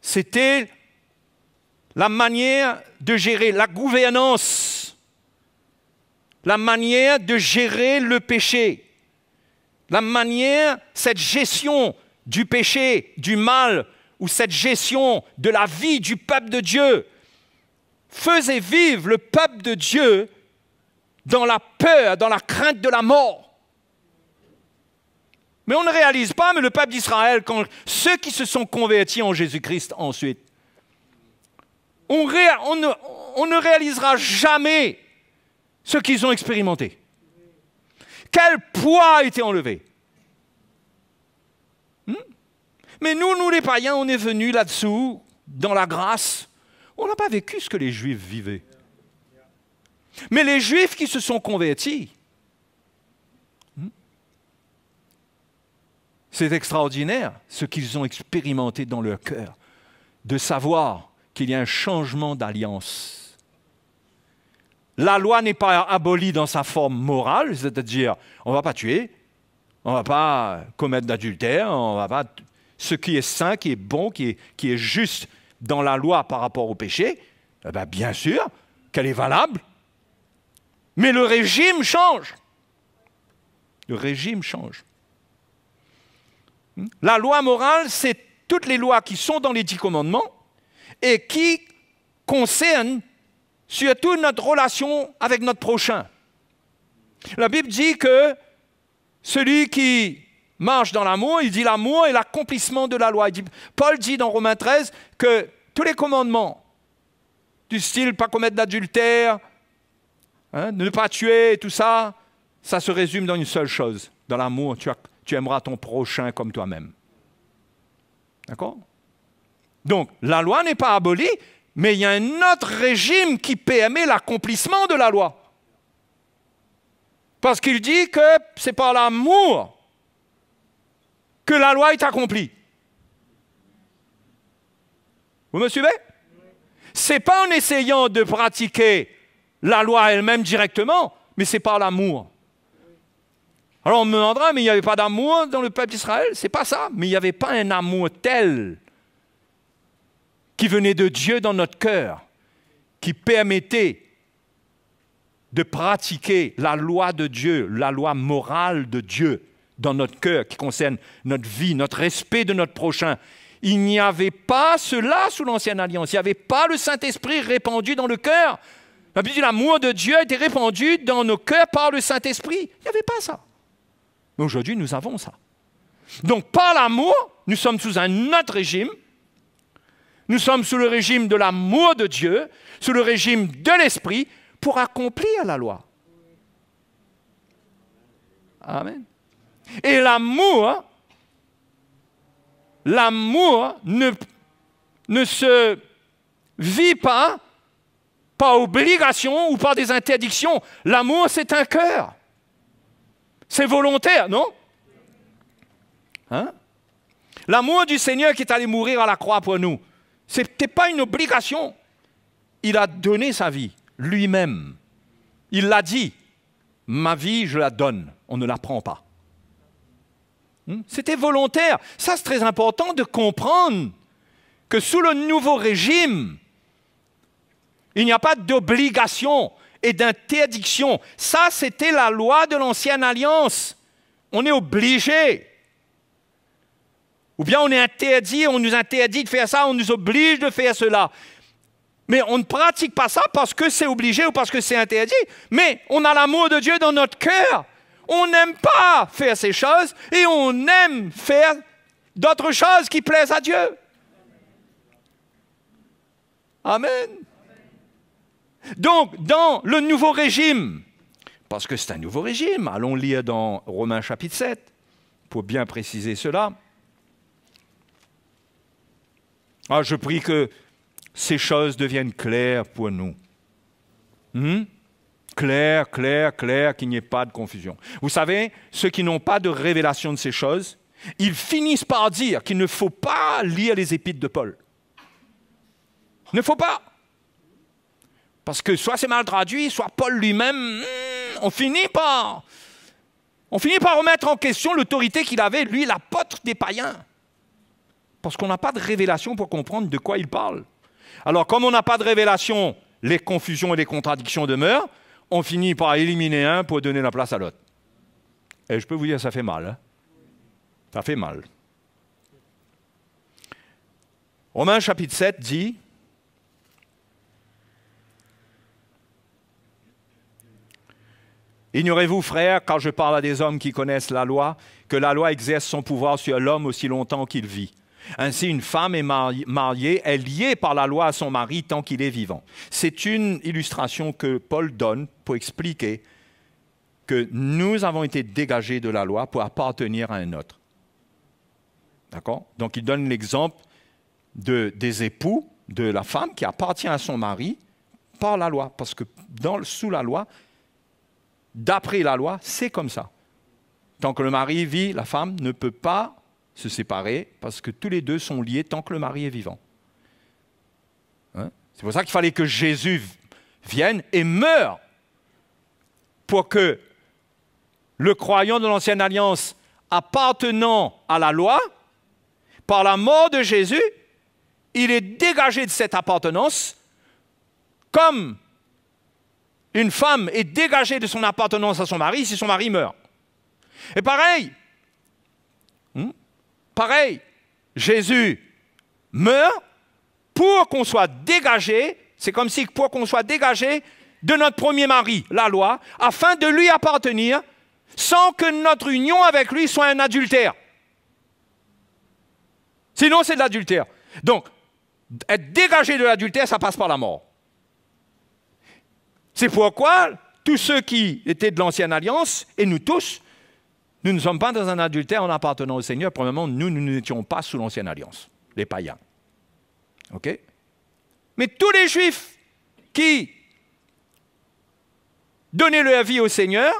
C'était la manière de gérer la gouvernance, la manière de gérer le péché. la manière, cette gestion du péché, du mal, ou cette gestion de la vie du peuple de Dieu faisait vivre le peuple de Dieu dans la peur, dans la crainte de la mort. Mais on ne réalise pas, mais le peuple d'Israël, quand ceux qui se sont convertis en Jésus-Christ ensuite, on ne réalisera jamais ce qu'ils ont expérimenté. Quel poids a été enlevé. Mais nous les païens, on est venus là-dessous, dans la grâce. On n'a pas vécu ce que les Juifs vivaient. Mais les Juifs qui se sont convertis, c'est extraordinaire ce qu'ils ont expérimenté dans leur cœur, de savoir qu'il y a un changement d'alliance. La loi n'est pas abolie dans sa forme morale, c'est-à-dire on ne va pas tuer, on ne va pas commettre d'adultère, on va pas... Ce qui est saint, qui est bon, qui est juste dans la loi par rapport au péché, eh bien sûr qu'elle est valable. Mais le régime change. Le régime change. La loi morale, c'est toutes les lois qui sont dans les 10 commandements et qui concernent surtout notre relation avec notre prochain. La Bible dit que celui qui marche dans l'amour, il dit l'amour est l'accomplissement de la loi. Paul dit dans Romains 13 que tous les commandements, du style pas commettre d'adultère, ne pas tuer, tout ça, ça se résume dans une seule chose. Dans l'amour, tu aimeras ton prochain comme toi-même. D'accord? Donc, la loi n'est pas abolie, mais il y a un autre régime qui permet l'accomplissement de la loi. Parce qu'il dit que c'est par l'amour que la loi est accomplie. Vous me suivez? Ce n'est pas en essayant de pratiquer la loi elle-même directement, mais c'est par l'amour. Alors on me demandera, mais il n'y avait pas d'amour dans le peuple d'Israël? Ce n'est pas ça, mais il n'y avait pas un amour tel qui venait de Dieu dans notre cœur, qui permettait de pratiquer la loi de Dieu, la loi morale de Dieu dans notre cœur, qui concerne notre vie, notre respect de notre prochain. Il n'y avait pas cela sous l'Ancienne Alliance. Il n'y avait pas le Saint-Esprit répandu dans le cœur. La Bible dit l'amour de Dieu a été répandu dans nos cœurs par le Saint-Esprit. Il n'y avait pas ça. Mais aujourd'hui, nous avons ça. Donc, par l'amour, nous sommes sous un autre régime. Nous sommes sous le régime de l'amour de Dieu, sous le régime de l'Esprit, pour accomplir la loi. Amen. Et l'amour ne se vit pas par obligation ou par des interdictions. L'amour, c'est un cœur. C'est volontaire, non? L'amour du Seigneur qui est allé mourir à la croix pour nous, ce n'était pas une obligation. Il a donné sa vie, lui-même. Il l'a dit, ma vie, je la donne, on ne la prend pas. C'était volontaire. Ça, c'est très important de comprendre que sous le nouveau régime, il n'y a pas d'obligation et d'interdiction. Ça, c'était la loi de l'Ancienne Alliance. On est obligé. Ou bien on est interdit, on nous interdit de faire ça, on nous oblige de faire cela. Mais on ne pratique pas ça parce que c'est obligé ou parce que c'est interdit. Mais on a l'amour de Dieu dans notre cœur. On n'aime pas faire ces choses et on aime faire d'autres choses qui plaisent à Dieu. Amen. Donc, dans le nouveau régime, parce que c'est un nouveau régime, allons lire dans Romains chapitre 7, pour bien préciser cela. Je prie que ces choses deviennent claires pour nous. Clair, clair, clair, qu'il n'y ait pas de confusion. Vous savez, ceux qui n'ont pas de révélation de ces choses, ils finissent par dire qu'il ne faut pas lire les épîtres de Paul. Il ne faut pas. Parce que soit c'est mal traduit, soit Paul lui-même, on finit par remettre en question l'autorité qu'il avait, lui, l'apôtre des païens. Parce qu'on n'a pas de révélation pour comprendre de quoi il parle. Alors, comme on n'a pas de révélation, les confusions et les contradictions demeurent, on finit par éliminer un pour donner la place à l'autre. Et je peux vous dire, ça fait mal. Hein? Ça fait mal. Romains chapitre 7 dit, « Ignorez-vous, frères, quand je parle à des hommes qui connaissent la loi, que la loi exerce son pouvoir sur l'homme aussi longtemps qu'il vit. Ainsi, une femme est mariée, est liée par la loi à son mari tant qu'il est vivant. » C'est une illustration que Paul donne pour expliquer que nous avons été dégagés de la loi pour appartenir à un autre. D'accord? Donc, il donne l'exemple des époux, de la femme qui appartient à son mari par la loi. Parce que sous la loi, d'après la loi, c'est comme ça. Tant que le mari vit, la femme ne peut pas se séparer parce que tous les deux sont liés tant que le mari est vivant. Hein? C'est pour ça qu'il fallait que Jésus vienne et meure pour que le croyant de l'Ancienne Alliance appartenant à la loi, par la mort de Jésus, il est dégagé de cette appartenance comme une femme est dégagée de son appartenance à son mari si son mari meurt. Et pareil, Jésus meurt pour qu'on soit dégagé, c'est comme si pour qu'on soit dégagé de notre premier mari, la loi, afin de lui appartenir sans que notre union avec lui soit un adultère. Sinon, c'est de l'adultère. Donc, être dégagé de l'adultère, ça passe par la mort. C'est pourquoi tous ceux qui étaient de l'Ancienne Alliance, et nous tous, nous ne sommes pas dans un adultère en appartenant au Seigneur. Premièrement, nous n'étions pas sous l'Ancienne Alliance, les païens. OK? Mais tous les Juifs qui donnaient leur vie au Seigneur,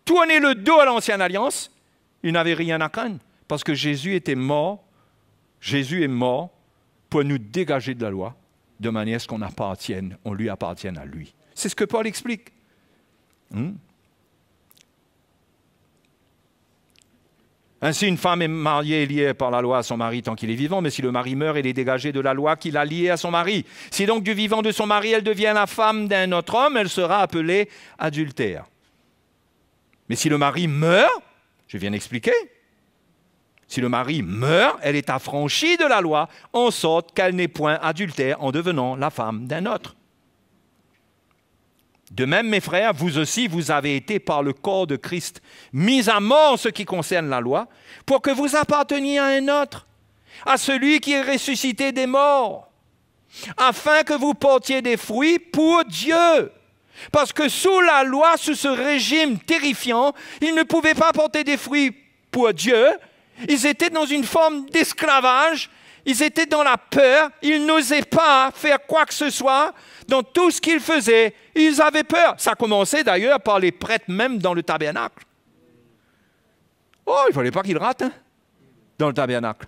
tournaient le dos à l'Ancienne Alliance, ils n'avaient rien à craindre, parce que Jésus était mort. Jésus est mort pour nous dégager de la loi, de manière à ce qu'on lui appartienne à lui. C'est ce que Paul explique. Ainsi, une femme est mariée et liée par la loi à son mari tant qu'il est vivant, mais si le mari meurt, elle est dégagée de la loi qui l'a liée à son mari. Si donc du vivant de son mari, elle devient la femme d'un autre homme, elle sera appelée adultère. Mais si le mari meurt, je viens d'expliquer, si le mari meurt, elle est affranchie de la loi, en sorte qu'elle n'est point adultère en devenant la femme d'un autre. De même, mes frères, vous aussi, vous avez été par le corps de Christ mis à mort en ce qui concerne la loi, pour que vous apparteniez à un autre, à celui qui est ressuscité des morts, afin que vous portiez des fruits pour Dieu. Parce que sous la loi, sous ce régime terrifiant, ils ne pouvaient pas porter des fruits pour Dieu. Ils étaient dans une forme d'esclavage, ils étaient dans la peur, ils n'osaient pas faire quoi que ce soit. Dans tout ce qu'ils faisaient, ils avaient peur. Ça commençait d'ailleurs par les prêtres même dans le tabernacle. Oh, il ne fallait pas qu'ils ratent dans le tabernacle.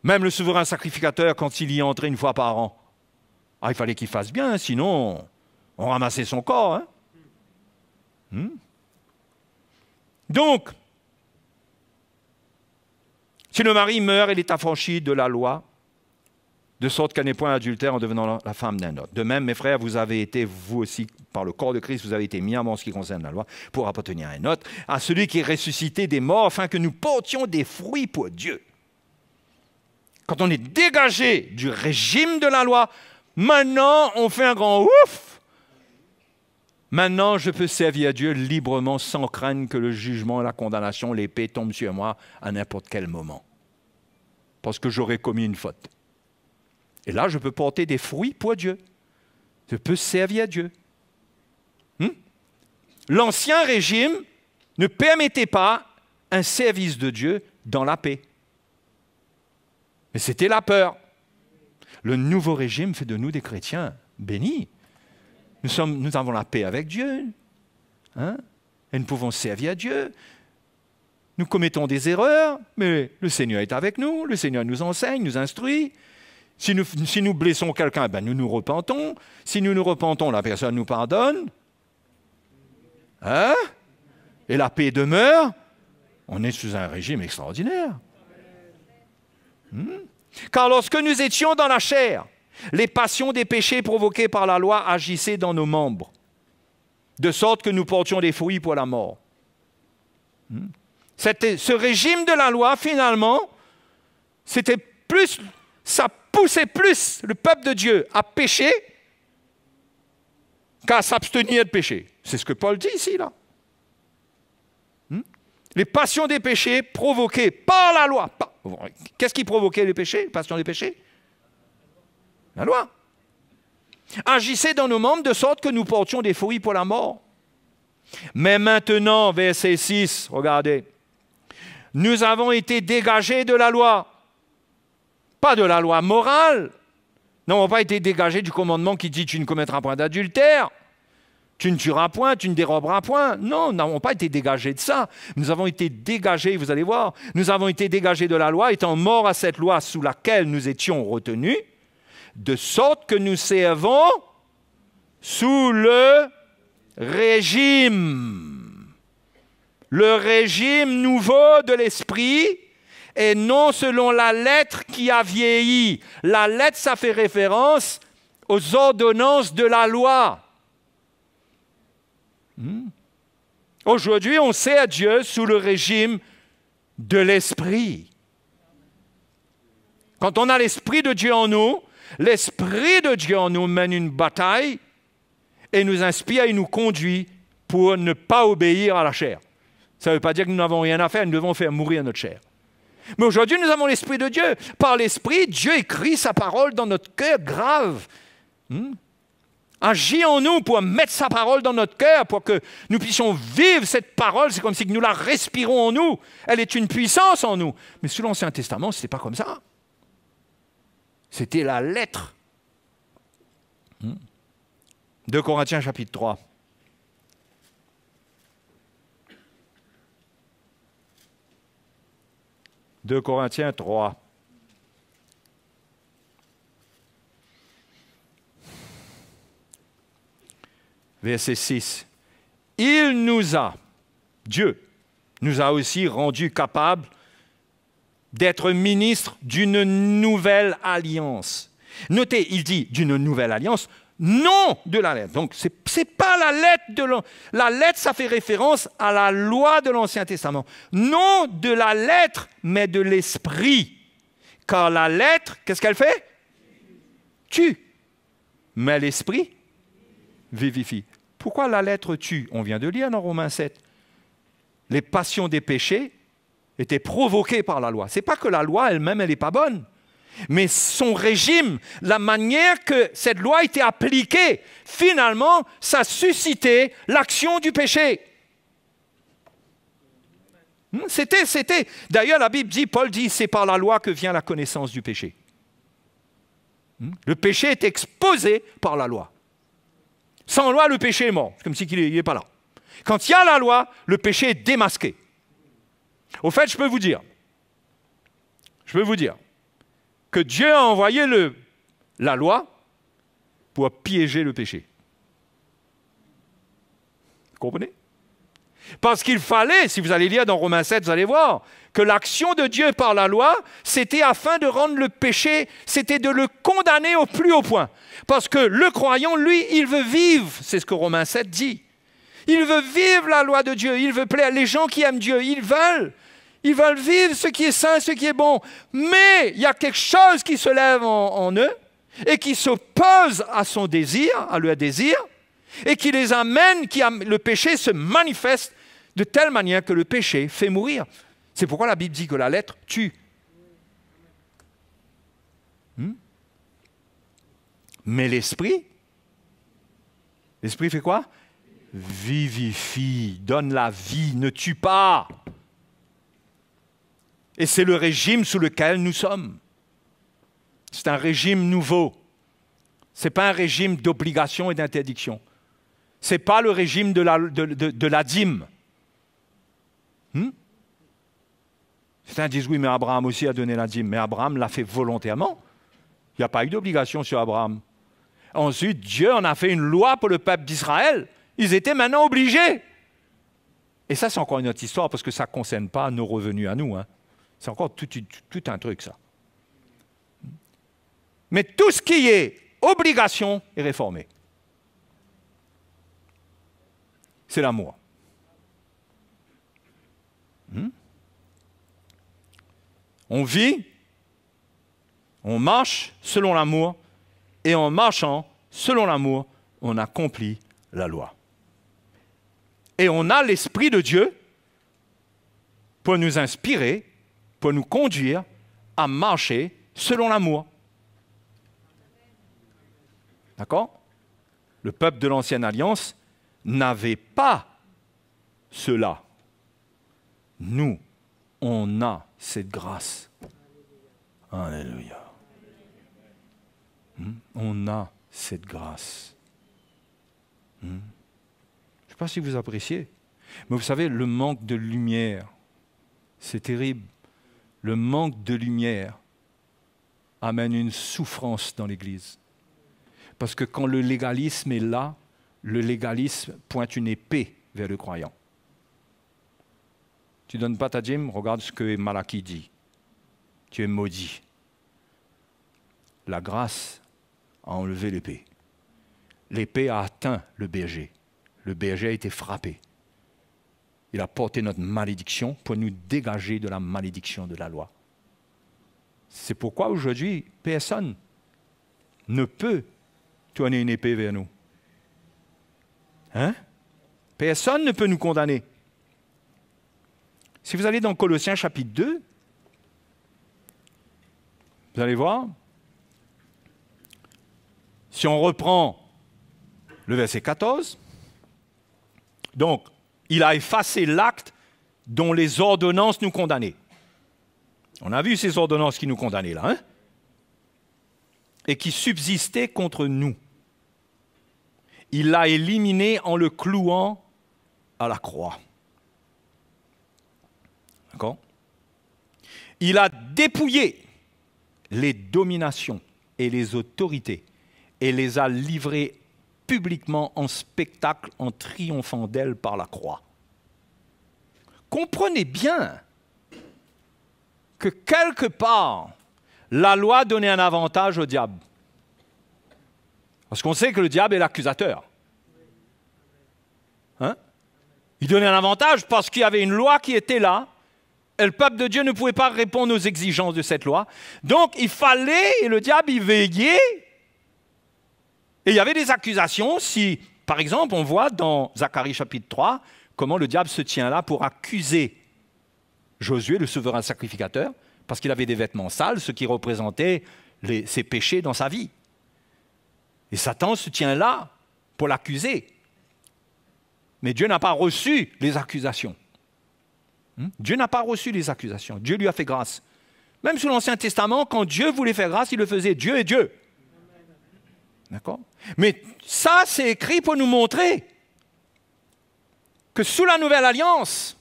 Même le souverain sacrificateur, quand il y entrait une fois par an, il fallait qu'il fasse bien, sinon on ramassait son corps. Donc, si le mari meurt, elle est affranchie de la loi, de sorte qu'elle n'est point adultère en devenant la femme d'un autre. De même, mes frères, vous avez été, vous aussi, par le corps de Christ, vous avez été mis à mort en ce qui concerne la loi, pour appartenir à un autre, à celui qui est ressuscité des morts, afin que nous portions des fruits pour Dieu. Quand on est dégagé du régime de la loi, maintenant, on fait un grand ouf. Maintenant, je peux servir Dieu librement, sans craindre que le jugement, la condamnation, l'épée tombent sur moi à n'importe quel moment. Parce que j'aurais commis une faute. Et là, je peux porter des fruits pour Dieu. Je peux servir Dieu. L'ancien régime ne permettait pas un service de Dieu dans la paix. Mais c'était la peur. Le nouveau régime fait de nous des chrétiens bénis. Nous avons la paix avec Dieu. Et nous pouvons servir Dieu. Nous commettons des erreurs, mais le Seigneur est avec nous. Le Seigneur nous enseigne, nous instruit. Si nous blessons quelqu'un, nous nous repentons. Si nous nous repentons, la personne nous pardonne. Et la paix demeure. On est sous un régime extraordinaire. Car lorsque nous étions dans la chair, les passions des péchés provoqués par la loi agissaient dans nos membres. de sorte que nous portions des fruits pour la mort. Ce régime de la loi, finalement, c'était plus, ça poussait plus le peuple de Dieu à pécher qu'à s'abstenir de pécher. C'est ce que Paul dit ici, là. Les passions des péchés provoquées par la loi. Qu'est-ce qui provoquait les péchés, les passions des péchés? La loi. Agissez dans nos membres de sorte que nous portions des fruits pour la mort. Mais maintenant, verset 6, regardez, nous avons été dégagés de la loi. Pas de la loi morale. Nous n'avons pas été dégagés du commandement qui dit tu ne commettras point d'adultère, tu ne tueras point, tu ne déroberas point. Non, nous n'avons pas été dégagés de ça. Nous avons été dégagés, vous allez voir, nous avons été dégagés de la loi, étant morts à cette loi sous laquelle nous étions retenus, de sorte que nous servons sous le régime nouveau de l'esprit, et non selon la lettre qui a vieilli. La lettre, ça fait référence aux ordonnances de la loi. Aujourd'hui, on sert Dieu sous le régime de l'esprit. Quand on a l'esprit de Dieu en nous, l'esprit de Dieu en nous mène une bataille et nous inspire et nous conduit pour ne pas obéir à la chair. Ça ne veut pas dire que nous n'avons rien à faire, nous devons faire mourir notre chair. Mais aujourd'hui, nous avons l'Esprit de Dieu. Par l'Esprit, Dieu écrit sa parole dans notre cœur grave. Agit en nous pour mettre sa parole dans notre cœur, pour que nous puissions vivre cette parole. C'est comme si nous la respirons en nous. Elle est une puissance en nous. Mais sous l'Ancien Testament, ce n'était pas comme ça. C'était la lettre. 2 Corinthiens chapitre 3. « 2 Corinthiens 3. Verset 6. « Il nous a, Dieu, nous a aussi rendus capables d'être ministres d'une nouvelle alliance. » Notez, il dit d'une nouvelle alliance, non de la lettre. Donc, ce n'est pas la lettre la lettre, ça fait référence à la loi de l'Ancien Testament. Non de la lettre, mais de l'esprit. Car la lettre, qu'est-ce qu'elle fait? Tue. Mais l'esprit vivifie. Pourquoi la lettre tue? On vient de lire dans Romains 7. Les passions des péchés étaient provoquées par la loi. Ce n'est pas que la loi elle-même, elle n'est pas bonne. Mais son régime, la manière que cette loi a été appliquée, finalement, ça suscitait l'action du péché. D'ailleurs, la Bible dit, Paul dit, c'est par la loi que vient la connaissance du péché. Le péché est exposé par la loi. Sans loi, le péché est mort. C'est comme s'il n'est pas là. Quand il y a la loi, le péché est démasqué. Au fait, je peux vous dire que Dieu a envoyé la loi pour piéger le péché. Vous comprenez? Parce qu'il fallait, si vous allez lire dans Romains 7, vous allez voir, que l'action de Dieu par la loi, c'était afin de rendre le péché, c'était de le condamner au plus haut point. Parce que le croyant, lui, il veut vivre, c'est ce que Romains 7 dit. Il veut vivre la loi de Dieu, il veut plaire. Les gens qui aiment Dieu, ils veulent vivre ce qui est saint, ce qui est bon. Mais il y a quelque chose qui se lève en eux et qui s'oppose à son désir, à leur désir, et qui les amène, le péché se manifeste de telle manière que le péché fait mourir. C'est pourquoi la Bible dit que la lettre tue. Mais l'esprit fait quoi? Vivifie, donne la vie, ne tue pas. Et c'est le régime sous lequel nous sommes. C'est un régime nouveau. Ce n'est pas un régime d'obligation et d'interdiction. Ce n'est pas le régime de la dîme. Certains disent, oui, mais Abraham aussi a donné la dîme. Mais Abraham l'a fait volontairement. Il n'y a pas eu d'obligation sur Abraham. Ensuite, Dieu en a fait une loi pour le peuple d'Israël. Ils étaient maintenant obligés. Et ça, c'est encore une autre histoire, parce que ça ne concerne pas nos revenus à nous. C'est encore tout un truc, ça. Mais tout ce qui est obligation est réformé. c'est l'amour. On vit, on marche selon l'amour, et en marchant selon l'amour, on accomplit la loi. Et on a l'Esprit de Dieu pour nous inspirer, pour nous conduire à marcher selon l'amour. D'accord? Le peuple de l'Ancienne Alliance n'avait pas cela. Nous, on a cette grâce. Alléluia. On a cette grâce. Je ne sais pas si vous appréciez, mais vous savez, le manque de lumière, c'est terrible. Le manque de lumière amène une souffrance dans l'Église. Parce que quand le légalisme est là, le légalisme pointe une épée vers le croyant. Tu ne donnes pas ta dîme, regarde ce que Malachie dit. Tu es maudit. La grâce a enlevé l'épée. L'épée a atteint le berger. Le berger a été frappé. Il a porté notre malédiction pour nous dégager de la malédiction de la loi. C'est pourquoi aujourd'hui, personne ne peut tourner une épée vers nous. Hein? Personne ne peut nous condamner. Si vous allez dans Colossiens chapitre 2, vous allez voir, si on reprend le verset 14, donc, il a effacé l'acte dont les ordonnances nous condamnaient. On a vu ces ordonnances qui nous condamnaient là, hein? Et qui subsistaient contre nous. Il l'a éliminé en le clouant à la croix. D'accord? Il a dépouillé les dominations et les autorités et les a livrées publiquement en spectacle en triomphant d'elles par la croix. Comprenez bien que quelque part, la loi donnait un avantage au diable. Parce qu'on sait que le diable est l'accusateur. Hein? Il donnait un avantage parce qu'il y avait une loi qui était là, et le peuple de Dieu ne pouvait pas répondre aux exigences de cette loi. Donc il fallait, et le diable y veillait. Et il y avait des accusations, si, par exemple, on voit dans Zacharie chapitre 3, comment le diable se tient là pour accuser Josué, le souverain sacrificateur, parce qu'il avait des vêtements sales, ce qui représentait ses péchés dans sa vie. Et Satan se tient là pour l'accuser. Mais Dieu n'a pas reçu les accusations. Dieu n'a pas reçu les accusations. Dieu lui a fait grâce. Même sous l'Ancien Testament, quand Dieu voulait faire grâce, il le faisait. Dieu est Dieu. D'accord? Mais ça, c'est écrit pour nous montrer que sous la Nouvelle Alliance,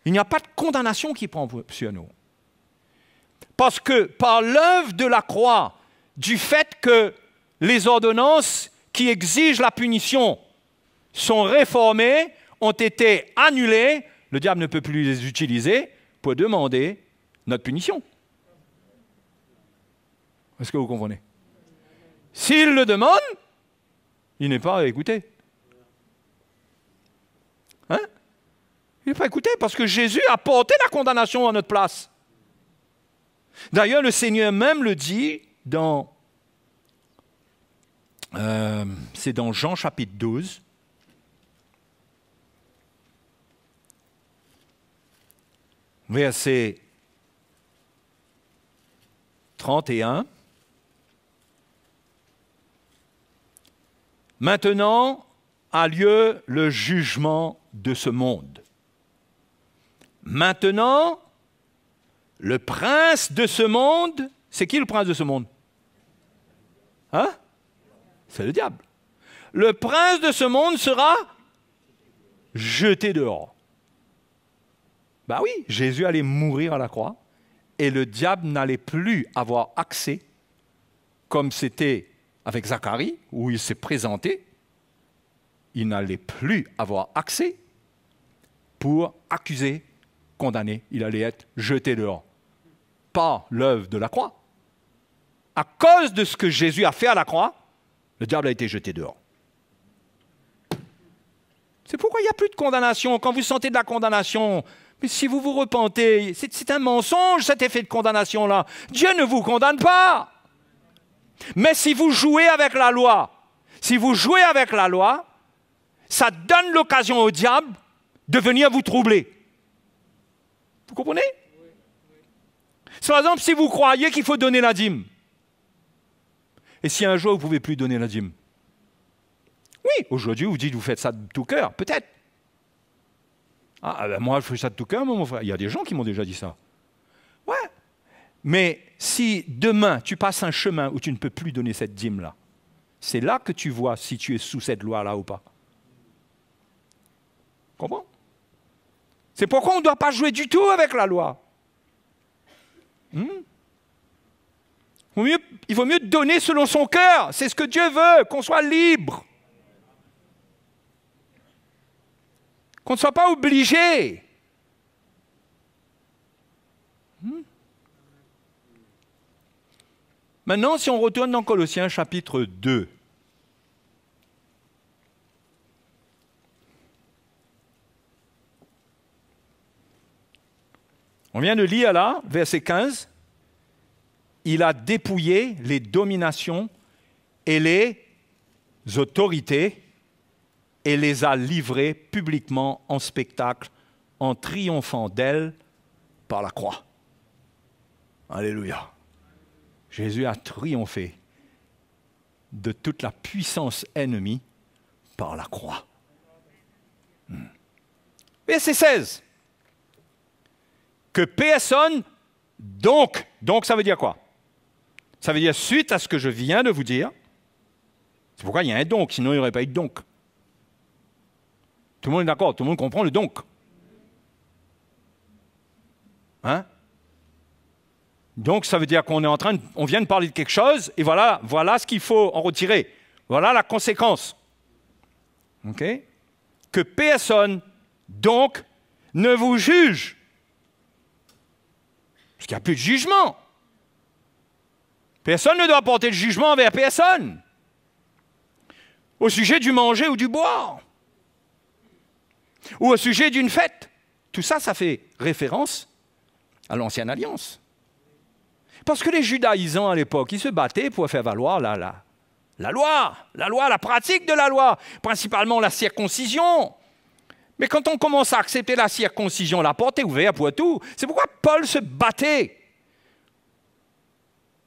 il n'y a pas de condamnation qui prend sur nous. Parce que par l'œuvre de la croix, du fait que les ordonnances qui exigent la punition sont réformées, ont été annulées, le diable ne peut plus les utiliser pour demander notre punition. Est-ce que vous comprenez? S'il le demande, il n'est pas écouté. Hein? Il n'est pas écouté parce que Jésus a porté la condamnation à notre place. D'ailleurs, le Seigneur même le dit c'est dans Jean chapitre 12. Verset 31. Maintenant a lieu le jugement de ce monde. Maintenant, le prince de ce monde, c'est qui le prince de ce monde? Hein? C'est le diable. Le prince de ce monde sera jeté dehors. Ben oui, Jésus allait mourir à la croix et le diable n'allait plus avoir accès, comme c'était avec Zacharie, où il s'est présenté, il n'allait plus avoir accès pour accuser, condamner. Il allait être jeté dehors. Par l'œuvre de la croix. À cause de ce que Jésus a fait à la croix, le diable a été jeté dehors. C'est pourquoi il n'y a plus de condamnation. Quand vous sentez de la condamnation, mais si vous vous repentez, c'est un mensonge cet effet de condamnation-là. Dieu ne vous condamne pas. Mais si vous jouez avec la loi, ça donne l'occasion au diable de venir vous troubler. Vous comprenez? Par exemple, si vous croyez qu'il faut donner la dîme, et si un jour vous ne pouvez plus donner la dîme, oui, aujourd'hui vous dites vous faites ça de tout cœur, peut-être. Ah ben moi je fais ça de tout cœur, mon frère. Il y a des gens qui m'ont déjà dit ça. Ouais. Mais si demain tu passes un chemin où tu ne peux plus donner cette dîme-là, c'est là que tu vois si tu es sous cette loi-là ou pas. Comprends? C'est pourquoi on ne doit pas jouer du tout avec la loi. Il vaut mieux donner selon son cœur. C'est ce que Dieu veut, qu'on soit libre. Qu'on ne soit pas obligé. Maintenant, si on retourne dans Colossiens chapitre 2. On vient de lire là, verset 15. Il a dépouillé les dominations et les autorités et les a livrées publiquement en spectacle en triomphant d'elles par la croix. Alléluia. Jésus a triomphé de toute la puissance ennemie par la croix. Verset 16. Que personne, donc ça veut dire quoi? Ça veut dire suite à ce que je viens de vous dire. C'est pourquoi il y a un donc, sinon il n'y aurait pas eu de donc. Tout le monde est d'accord, tout le monde comprend le donc. Hein? Donc ça veut dire qu'on vient de parler de quelque chose, et voilà ce qu'il faut en retirer. Voilà la conséquence. Ok? Que personne, donc, ne vous juge. Parce qu'il n'y a plus de jugement. Personne ne doit porter de jugement envers personne. Au sujet du manger ou du boire. Ou au sujet d'une fête. Tout ça, ça fait référence à l'Ancienne Alliance. Parce que les judaïsants à l'époque, ils se battaient pour faire valoir la loi, la pratique de la loi, principalement la circoncision. Mais quand on commence à accepter la circoncision, la porte est ouverte pour tout. C'est pourquoi Paul se battait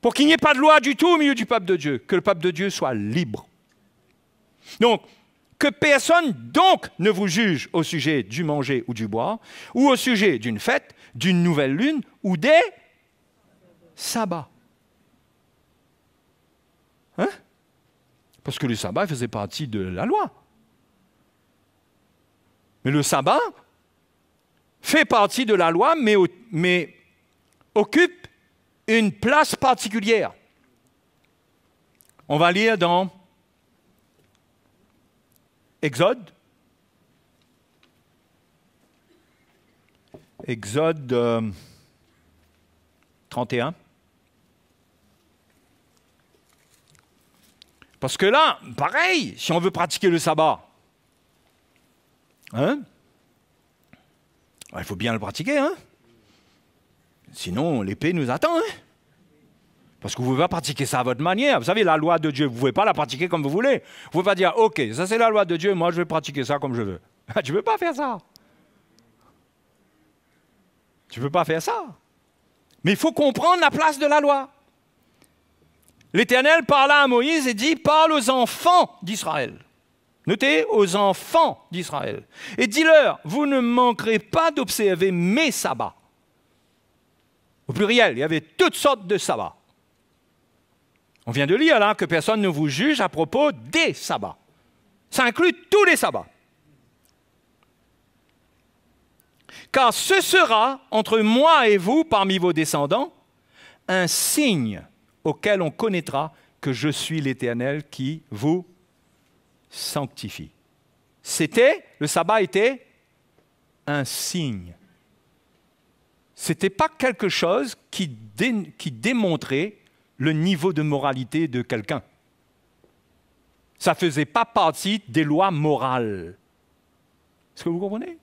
pour qu'il n'y ait pas de loi du tout au milieu du peuple de Dieu, que le peuple de Dieu soit libre. Donc, que personne donc ne vous juge au sujet du manger ou du boire, ou au sujet d'une fête, d'une nouvelle lune, ou des sabbats. Hein? Parce que le sabbat faisait partie de la loi. Mais le sabbat fait partie de la loi, mais occupe une place particulière. On va lire dans Exode. Exode 31. Parce que là, pareil, si on veut pratiquer le sabbat, hein? Il faut bien le pratiquer, hein? Sinon l'épée nous attend, hein? Parce que vous ne pouvez pas pratiquer ça à votre manière. Vous savez, la loi de Dieu, vous ne pouvez pas la pratiquer comme vous voulez. Vous ne pouvez pas dire, ok, ça c'est la loi de Dieu, moi je vais pratiquer ça comme je veux. Tu ne peux pas faire ça. Tu ne peux pas faire ça. Mais il faut comprendre la place de la loi. L'Éternel parla à Moïse et dit, parle aux enfants d'Israël. Notez, aux enfants d'Israël. Et dis-leur, vous ne manquerez pas d'observer mes sabbats. Au pluriel, il y avait toutes sortes de sabbats. On vient de lire là que personne ne vous juge à propos des sabbats. Ça inclut tous les sabbats. Car ce sera, entre moi et vous, parmi vos descendants, un signe auquel on connaîtra que je suis l'Éternel qui vous sanctifie. Le sabbat était un signe. Ce n'était pas quelque chose qui démontrait le niveau de moralité de quelqu'un. Ça ne faisait pas partie des lois morales. Est-ce que vous comprenez?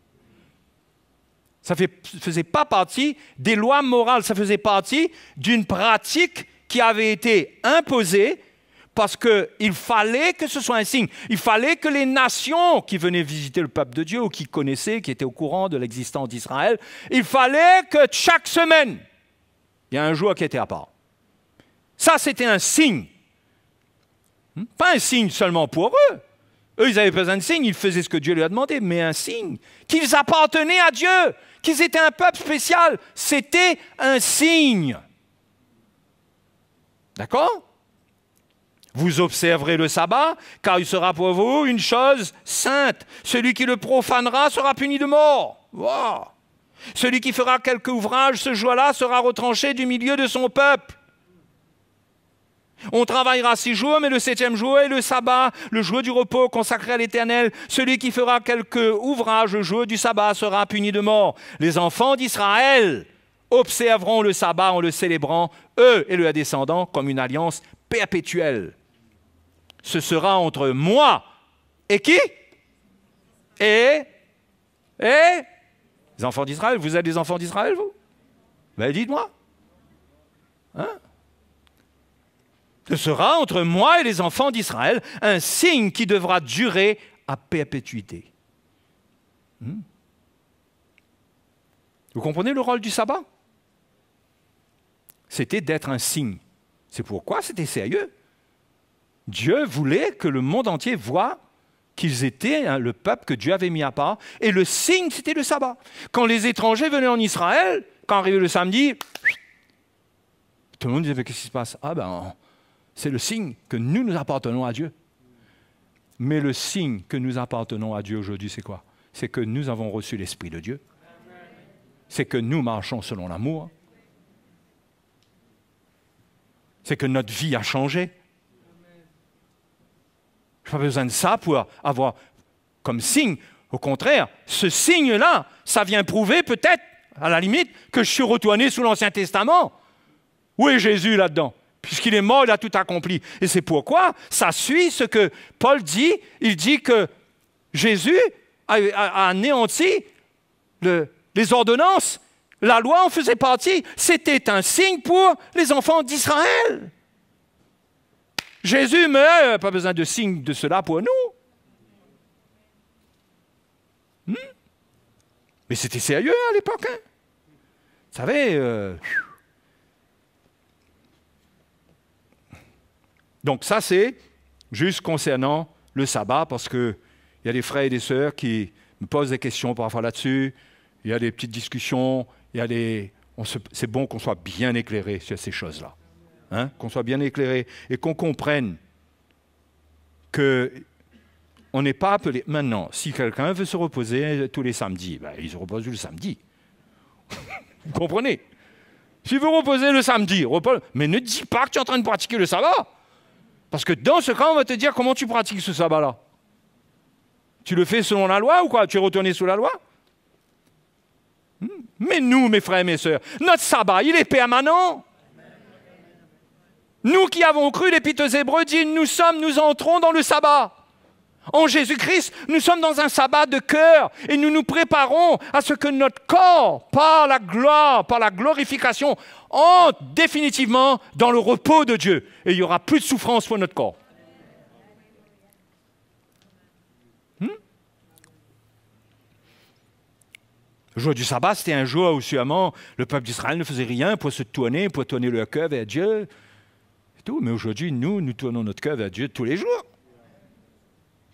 Ça ne faisait pas partie des lois morales, ça faisait partie d'une pratique qui avait été imposée parce qu'il fallait que ce soit un signe. Il fallait que les nations qui venaient visiter le peuple de Dieu ou qui connaissaient, qui étaient au courant de l'existence d'Israël, il fallait que chaque semaine, il y a un jour qui était à part. Ça, c'était un signe. Pas un signe seulement pour eux. Eux, ils avaient besoin de signe, ils faisaient ce que Dieu leur a demandé, mais un signe qu'ils appartenaient à Dieu, qu'ils étaient un peuple spécial. C'était un signe. D'accord? Vous observerez le sabbat, car il sera pour vous une chose sainte. Celui qui le profanera sera puni de mort. Wow. Celui qui fera quelque ouvrage ce jour-là sera retranché du milieu de son peuple. On travaillera 6 jours, mais le 7e jour est le sabbat, le jour du repos consacré à l'Éternel. Celui qui fera quelque ouvrage le jour du sabbat sera puni de mort. Les enfants d'Israël observeront le sabbat en le célébrant, eux et leurs descendants, comme une alliance perpétuelle. Ce sera entre moi et qui? Et les enfants d'Israël. Vous êtes des enfants d'Israël, vous? Ben dites-moi. Hein? Ce sera entre moi et les enfants d'Israël un signe qui devra durer à perpétuité. Vous comprenez le rôle du sabbat? C'était d'être un signe. C'est pourquoi c'était sérieux. Dieu voulait que le monde entier voie qu'ils étaient le peuple que Dieu avait mis à part. Et le signe, c'était le sabbat. Quand les étrangers venaient en Israël, quand arrivait le samedi, tout le monde disait, mais qu'est-ce qui se passe? Ah ben, c'est le signe que nous appartenons à Dieu. Mais le signe que nous appartenons à Dieu aujourd'hui, c'est quoi? C'est que nous avons reçu l'Esprit de Dieu. C'est que nous marchons selon l'amour. C'est que notre vie a changé. Je n'ai pas besoin de ça pour avoir comme signe. Au contraire, ce signe-là, ça vient prouver peut-être, à la limite, que je suis retourné sous l'Ancien Testament. Où est Jésus là-dedans? Puisqu'il est mort, il a tout accompli. Et c'est pourquoi ça suit ce que Paul dit. Il dit que Jésus a anéanti les ordonnances. La loi en faisait partie. C'était un signe pour les enfants d'Israël. Jésus meurt, pas besoin de signe de cela pour nous. Mais c'était sérieux à l'époque. Hein? Vous savez... Donc ça, c'est juste concernant le sabbat, parce qu'il y a des frères et des sœurs qui me posent des questions parfois là-dessus. Il y a des petites discussions. C'est bon qu'on soit bien éclairé sur ces choses-là. Hein? Qu'on soit bien éclairé et qu'on comprenne qu'on n'est pas appelé... Maintenant, si quelqu'un veut se reposer tous les samedis, ben, il se repose le samedi. Vous comprenez? S'il veut reposer le samedi, mais ne dis pas que tu es en train de pratiquer le sabbat. Parce que dans ce cas, on va te dire comment tu pratiques ce sabbat-là. Tu le fais selon la loi ou quoi? Tu es retourné sous la loi? Mais nous, mes frères et mes sœurs, notre sabbat, il est permanent. Nous qui avons cru, l'Épître aux Hébreux dit, nous entrons dans le sabbat. En Jésus-Christ, nous sommes dans un sabbat de cœur et nous nous préparons à ce que notre corps, par la gloire, par la glorification, entre définitivement dans le repos de Dieu. Et il n'y aura plus de souffrance pour notre corps. Le jour du sabbat, c'était un jour où sûrement le peuple d'Israël ne faisait rien pour tourner leur cœur vers Dieu. Et tout. Mais aujourd'hui, nous tournons notre cœur vers Dieu tous les jours.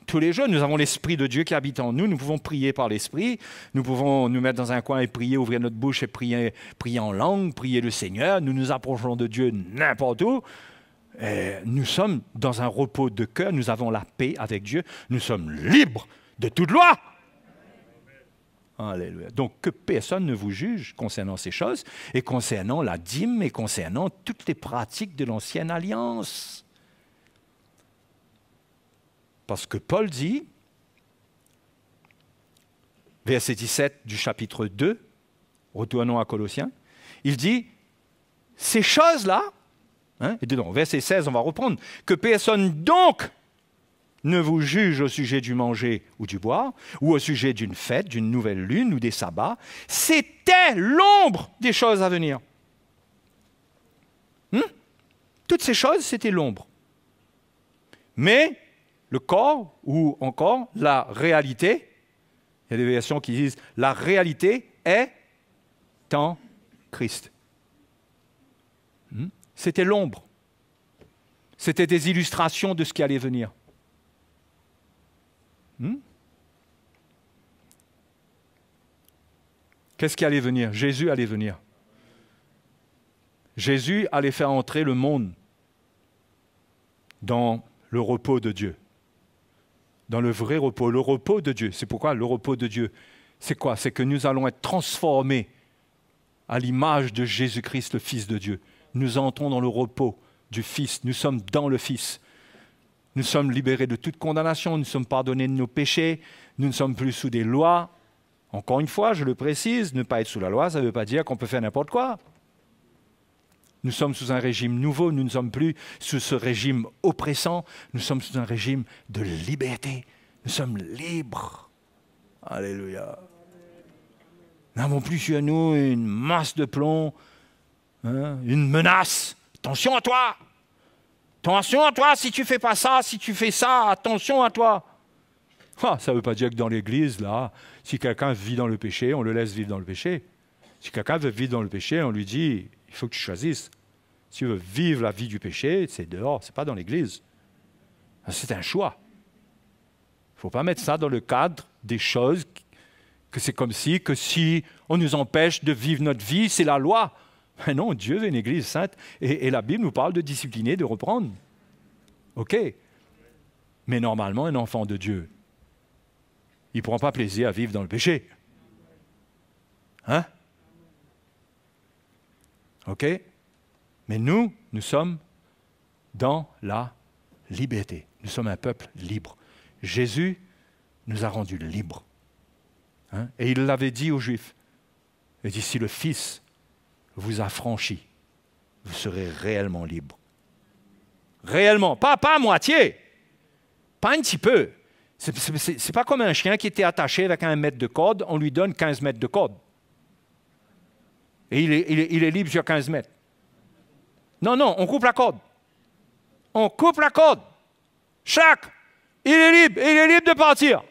Tous les jours, nous avons l'Esprit de Dieu qui habite en nous. Nous pouvons prier par l'Esprit. Nous pouvons nous mettre dans un coin et prier, ouvrir notre bouche et prier en langue, prier le Seigneur. Nous nous approchons de Dieu n'importe où. Et nous sommes dans un repos de cœur. Nous avons la paix avec Dieu. Nous sommes libres de toute loi. Alléluia. Donc, que personne ne vous juge concernant ces choses et concernant la dîme et concernant toutes les pratiques de l'ancienne alliance. Parce que Paul dit, verset 17 du chapitre 2, retournons à Colossiens, il dit, ces choses-là, et dedans, verset 16, on va reprendre, que personne donc ne vous juge au sujet du manger ou du boire, ou au sujet d'une fête, d'une nouvelle lune ou des sabbats. C'était l'ombre des choses à venir. Toutes ces choses, c'était l'ombre. Mais le corps, ou encore la réalité, il y a des versions qui disent la réalité est en Christ. C'était l'ombre. C'était des illustrations de ce qui allait venir. Qu'est-ce qui allait venir? Jésus allait venir. Jésus allait faire entrer le monde dans le repos de Dieu. Dans le vrai repos, le repos de Dieu. C'est pourquoi le repos de Dieu, c'est quoi? C'est que nous allons être transformés à l'image de Jésus-Christ, le Fils de Dieu. Nous entrons dans le repos du Fils. Nous sommes dans le Fils. Nous sommes libérés de toute condamnation. Nous sommes pardonnés de nos péchés. Nous ne sommes plus sous des lois. Encore une fois, je le précise, ne pas être sous la loi, ça ne veut pas dire qu'on peut faire n'importe quoi. Nous sommes sous un régime nouveau, nous ne sommes plus sous ce régime oppressant, nous sommes sous un régime de liberté. Nous sommes libres. Alléluia. Nous n'avons plus sur nous une masse de plomb, une menace. Attention à toi! Attention à toi si tu ne fais pas ça, si tu fais ça, attention à toi! Ça ne veut pas dire que dans l'Église, là, si quelqu'un vit dans le péché, on le laisse vivre dans le péché. Si quelqu'un veut vivre dans le péché, on lui dit, il faut que tu choisisses. Si tu veux vivre la vie du péché, c'est dehors, ce n'est pas dans l'Église. C'est un choix. Il ne faut pas mettre ça dans le cadre des choses, que c'est comme si on nous empêche de vivre notre vie, c'est la loi. Mais non, Dieu veut une Église sainte, et la Bible nous parle de discipliner, de reprendre. OK. Mais normalement, un enfant de Dieu, il ne prend pas plaisir à vivre dans le péché. Hein? OK? Mais nous sommes dans la liberté. Nous sommes un peuple libre. Jésus nous a rendus libres. Hein? Et il l'avait dit aux Juifs. Il dit, si le Fils vous a franchi, vous serez réellement libre. Réellement. Pas à moitié. Pas un petit peu. C'est pas comme un chien qui était attaché avec 1 mètre de corde, on lui donne 15 mètres de corde. Et il est libre sur 15 mètres. Non, on coupe la corde. On coupe la corde. Il est libre, et il est libre de partir.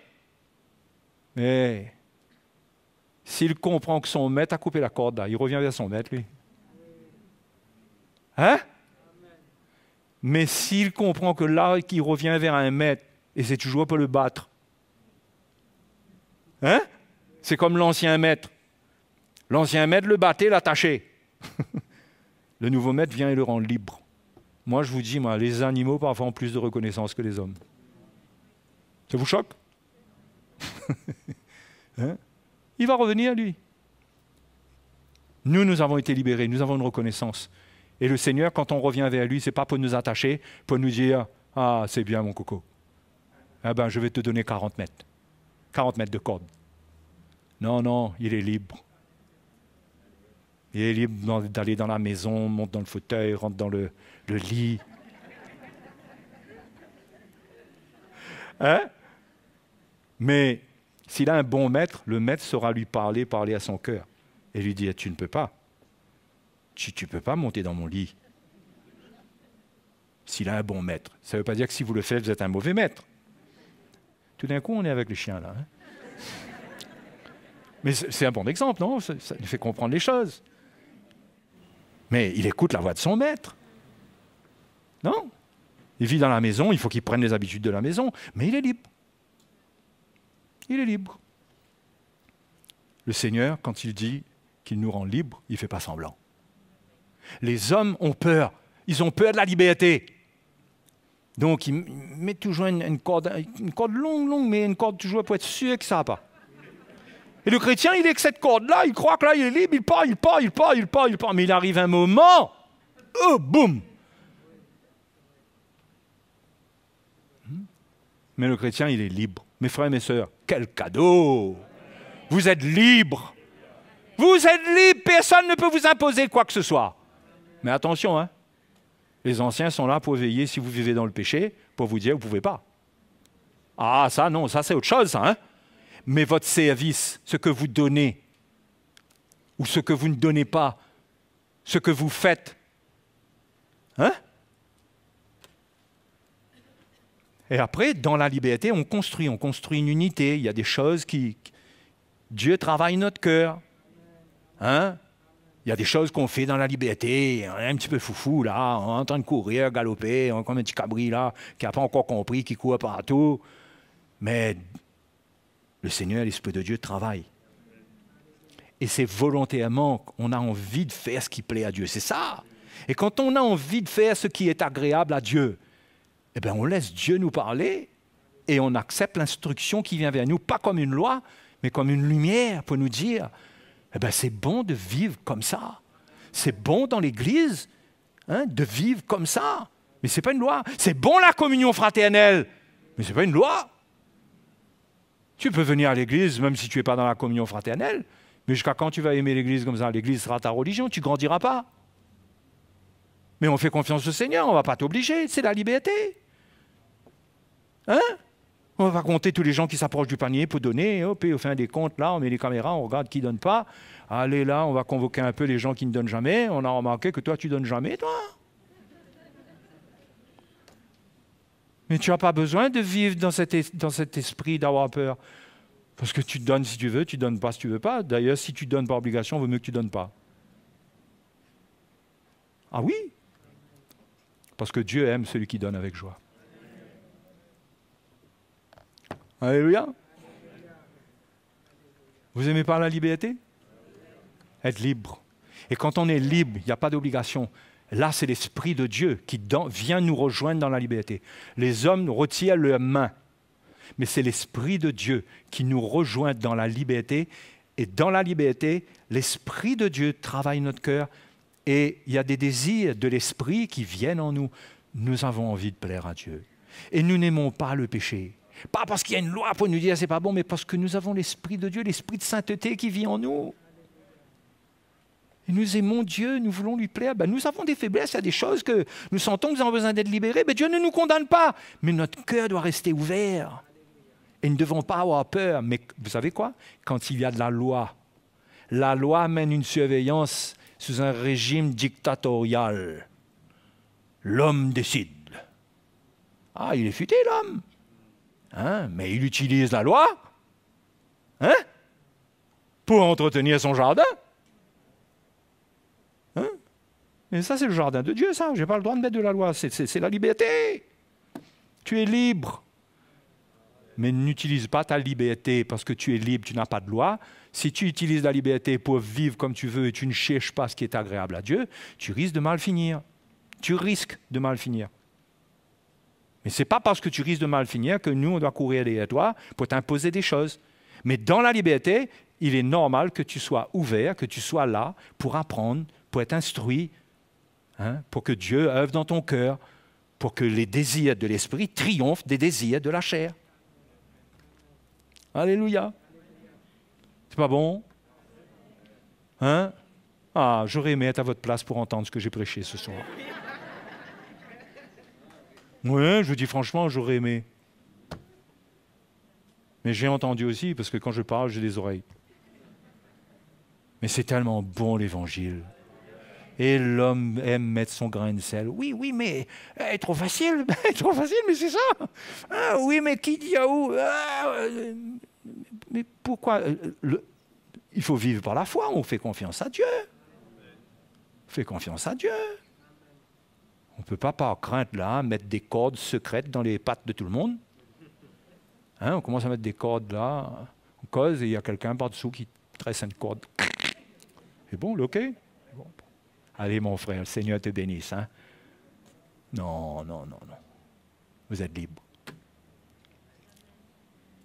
Mais s'il comprend que son maître a coupé la corde, là, il revient vers son maître, lui. Hein? Mais s'il comprend que là, qu'il revient vers un maître, et c'est toujours pour le battre. Hein? C'est comme l'ancien maître. L'ancien maître le battait, l'attachait. Le nouveau maître vient et le rend libre. Moi, je vous dis, les animaux parfois ont plus de reconnaissance que les hommes. Ça vous choque? Hein? Il va revenir, lui. Nous avons été libérés, nous avons une reconnaissance. Et le Seigneur, quand on revient vers lui, ce n'est pas pour nous attacher, pour nous dire « Ah, c'est bien, mon coco. Ah ben, je vais te donner 40 mètres. 40 mètres de corde. » Non, il est libre. Il est libre d'aller dans la maison, monte dans le fauteuil, rentre dans le lit. Hein? Mais s'il a un bon maître, le maître saura lui parler à son cœur. Et lui dire, tu ne peux pas. Tu ne peux pas monter dans mon lit. S'il a un bon maître. Ça ne veut pas dire que si vous le faites, vous êtes un mauvais maître. Tout d'un coup, on est avec le chien, là. Hein? Mais c'est un bon exemple, non? Ça lui fait comprendre les choses. Mais il écoute la voix de son maître. Non? Il vit dans la maison, il faut qu'il prenne les habitudes de la maison, mais il est libre. Il est libre. Le Seigneur, quand il dit qu'il nous rend libres, il ne fait pas semblant. Les hommes ont peur. Ils ont peur de la liberté. Donc, ils mettent toujours une corde longue, mais une corde toujours pour être sûr que ça ne va pas. Et le chrétien, il est que cette corde-là, il croit que là, il est libre, il part. Mais il arrive un moment, boum! Mais le chrétien, il est libre. Mes frères et mes sœurs, quel cadeau! Vous êtes libres. Vous êtes libres, personne ne peut vous imposer quoi que ce soit. Mais attention, hein, les anciens sont là pour veiller si vous vivez dans le péché, pour vous dire, vous ne pouvez pas. Ah, ça, non, ça, c'est autre chose, ça, hein? Mais votre service, ce que vous donnez, ou ce que vous ne donnez pas, ce que vous faites, hein? Et après, dans la liberté, on construit une unité. Il y a des choses qui... Dieu travaille notre cœur. Hein? Il y a des choses qu'on fait dans la liberté. On est un petit peu foufou, là. On est en train de courir, galoper. On est comme un petit cabri, là, qui n'a pas encore compris, qui court partout. Mais le Seigneur, l'Esprit de Dieu, travaille. Et c'est volontairement qu'on a envie de faire ce qui plaît à Dieu. C'est ça. Et quand on a envie de faire ce qui est agréable à Dieu, eh bien, on laisse Dieu nous parler et on accepte l'instruction qui vient vers nous, pas comme une loi, mais comme une lumière pour nous dire, eh bien, c'est bon de vivre comme ça. C'est bon dans l'Église, hein, de vivre comme ça. Mais ce n'est pas une loi. C'est bon la communion fraternelle, mais ce n'est pas une loi. Tu peux venir à l'Église même si tu n'es pas dans la communion fraternelle, mais jusqu'à quand tu vas aimer l'Église comme ça? L'Église sera ta religion, tu ne grandiras pas. Mais on fait confiance au Seigneur, on ne va pas t'obliger, c'est la liberté. Hein? On va compter tous les gens qui s'approchent du panier pour donner, hop, et on fait un décompte, là, on met les caméras, on regarde qui ne donne pas. Allez là, on va convoquer un peu les gens qui ne donnent jamais. On a remarqué que toi, tu ne donnes jamais, toi. Mais tu n'as pas besoin de vivre dans cet esprit d'avoir peur. Parce que tu donnes si tu veux, tu ne donnes pas si tu ne veux pas. D'ailleurs, si tu donnes par obligation, il vaut mieux que tu ne donnes pas. Ah oui? Parce que Dieu aime celui qui donne avec joie. Alléluia. Vous n'aimez pas la liberté? Être libre. Et quand on est libre, il n'y a pas d'obligation. Là, c'est l'Esprit de Dieu qui vient nous rejoindre dans la liberté. Les hommes retirent leurs mains. Mais c'est l'Esprit de Dieu qui nous rejoint dans la liberté. Et dans la liberté, l'Esprit de Dieu travaille notre cœur. Et il y a des désirs de l'Esprit qui viennent en nous. Nous avons envie de plaire à Dieu. Et nous n'aimons pas le péché. Pas parce qu'il y a une loi pour nous dire c'est pas bon, mais parce que nous avons l'Esprit de Dieu, l'Esprit de sainteté qui vit en nous. Et nous aimons Dieu, nous voulons lui plaire. Ben, nous avons des faiblesses, il y a des choses que nous sentons que nous avons besoin d'être libérés. Ben, Dieu ne nous condamne pas, mais notre cœur doit rester ouvert. Et nous ne devons pas avoir peur. Mais vous savez quoi? Quand il y a de la loi amène une surveillance sous un régime dictatorial. L'homme décide. Ah, il est futé, l'homme. Hein? Mais il utilise la loi, hein? Pour entretenir son jardin. Hein? Et ça, c'est le jardin de Dieu, ça. Je n'ai pas le droit de mettre de la loi. C'est la liberté. Tu es libre. Mais n'utilise pas ta liberté parce que tu es libre, tu n'as pas de loi. Si tu utilises la liberté pour vivre comme tu veux et tu ne cherches pas ce qui est agréable à Dieu, tu risques de mal finir. Tu risques de mal finir. Mais ce n'est pas parce que tu risques de mal finir que nous, on doit courir derrière toi pour t'imposer des choses. Mais dans la liberté, il est normal que tu sois ouvert, que tu sois là pour apprendre, pour être instruit, hein, pour que Dieu œuvre dans ton cœur, pour que les désirs de l'esprit triomphent des désirs de la chair. Alléluia. C'est pas bon? Hein? Ah, j'aurais aimé être à votre place pour entendre ce que j'ai prêché ce soir. Oui, je vous dis franchement, j'aurais aimé. Mais j'ai entendu aussi, parce que quand je parle, j'ai des oreilles. Mais c'est tellement bon l'Évangile. Et l'homme aime mettre son grain de sel. Oui, mais trop facile, mais c'est ça. Ah, oui, mais qui dit à où? Mais pourquoi? Il faut vivre par la foi, on fait confiance à Dieu. On fait confiance à Dieu. On ne peut pas, par crainte, là, mettre des cordes secrètes dans les pattes de tout le monde. Hein, on commence à mettre des cordes là, on cause, et il y a quelqu'un par-dessous qui tresse une corde. C'est bon, OK? Bon. Allez, mon frère, le Seigneur te bénisse. Hein? Non. Vous êtes libre.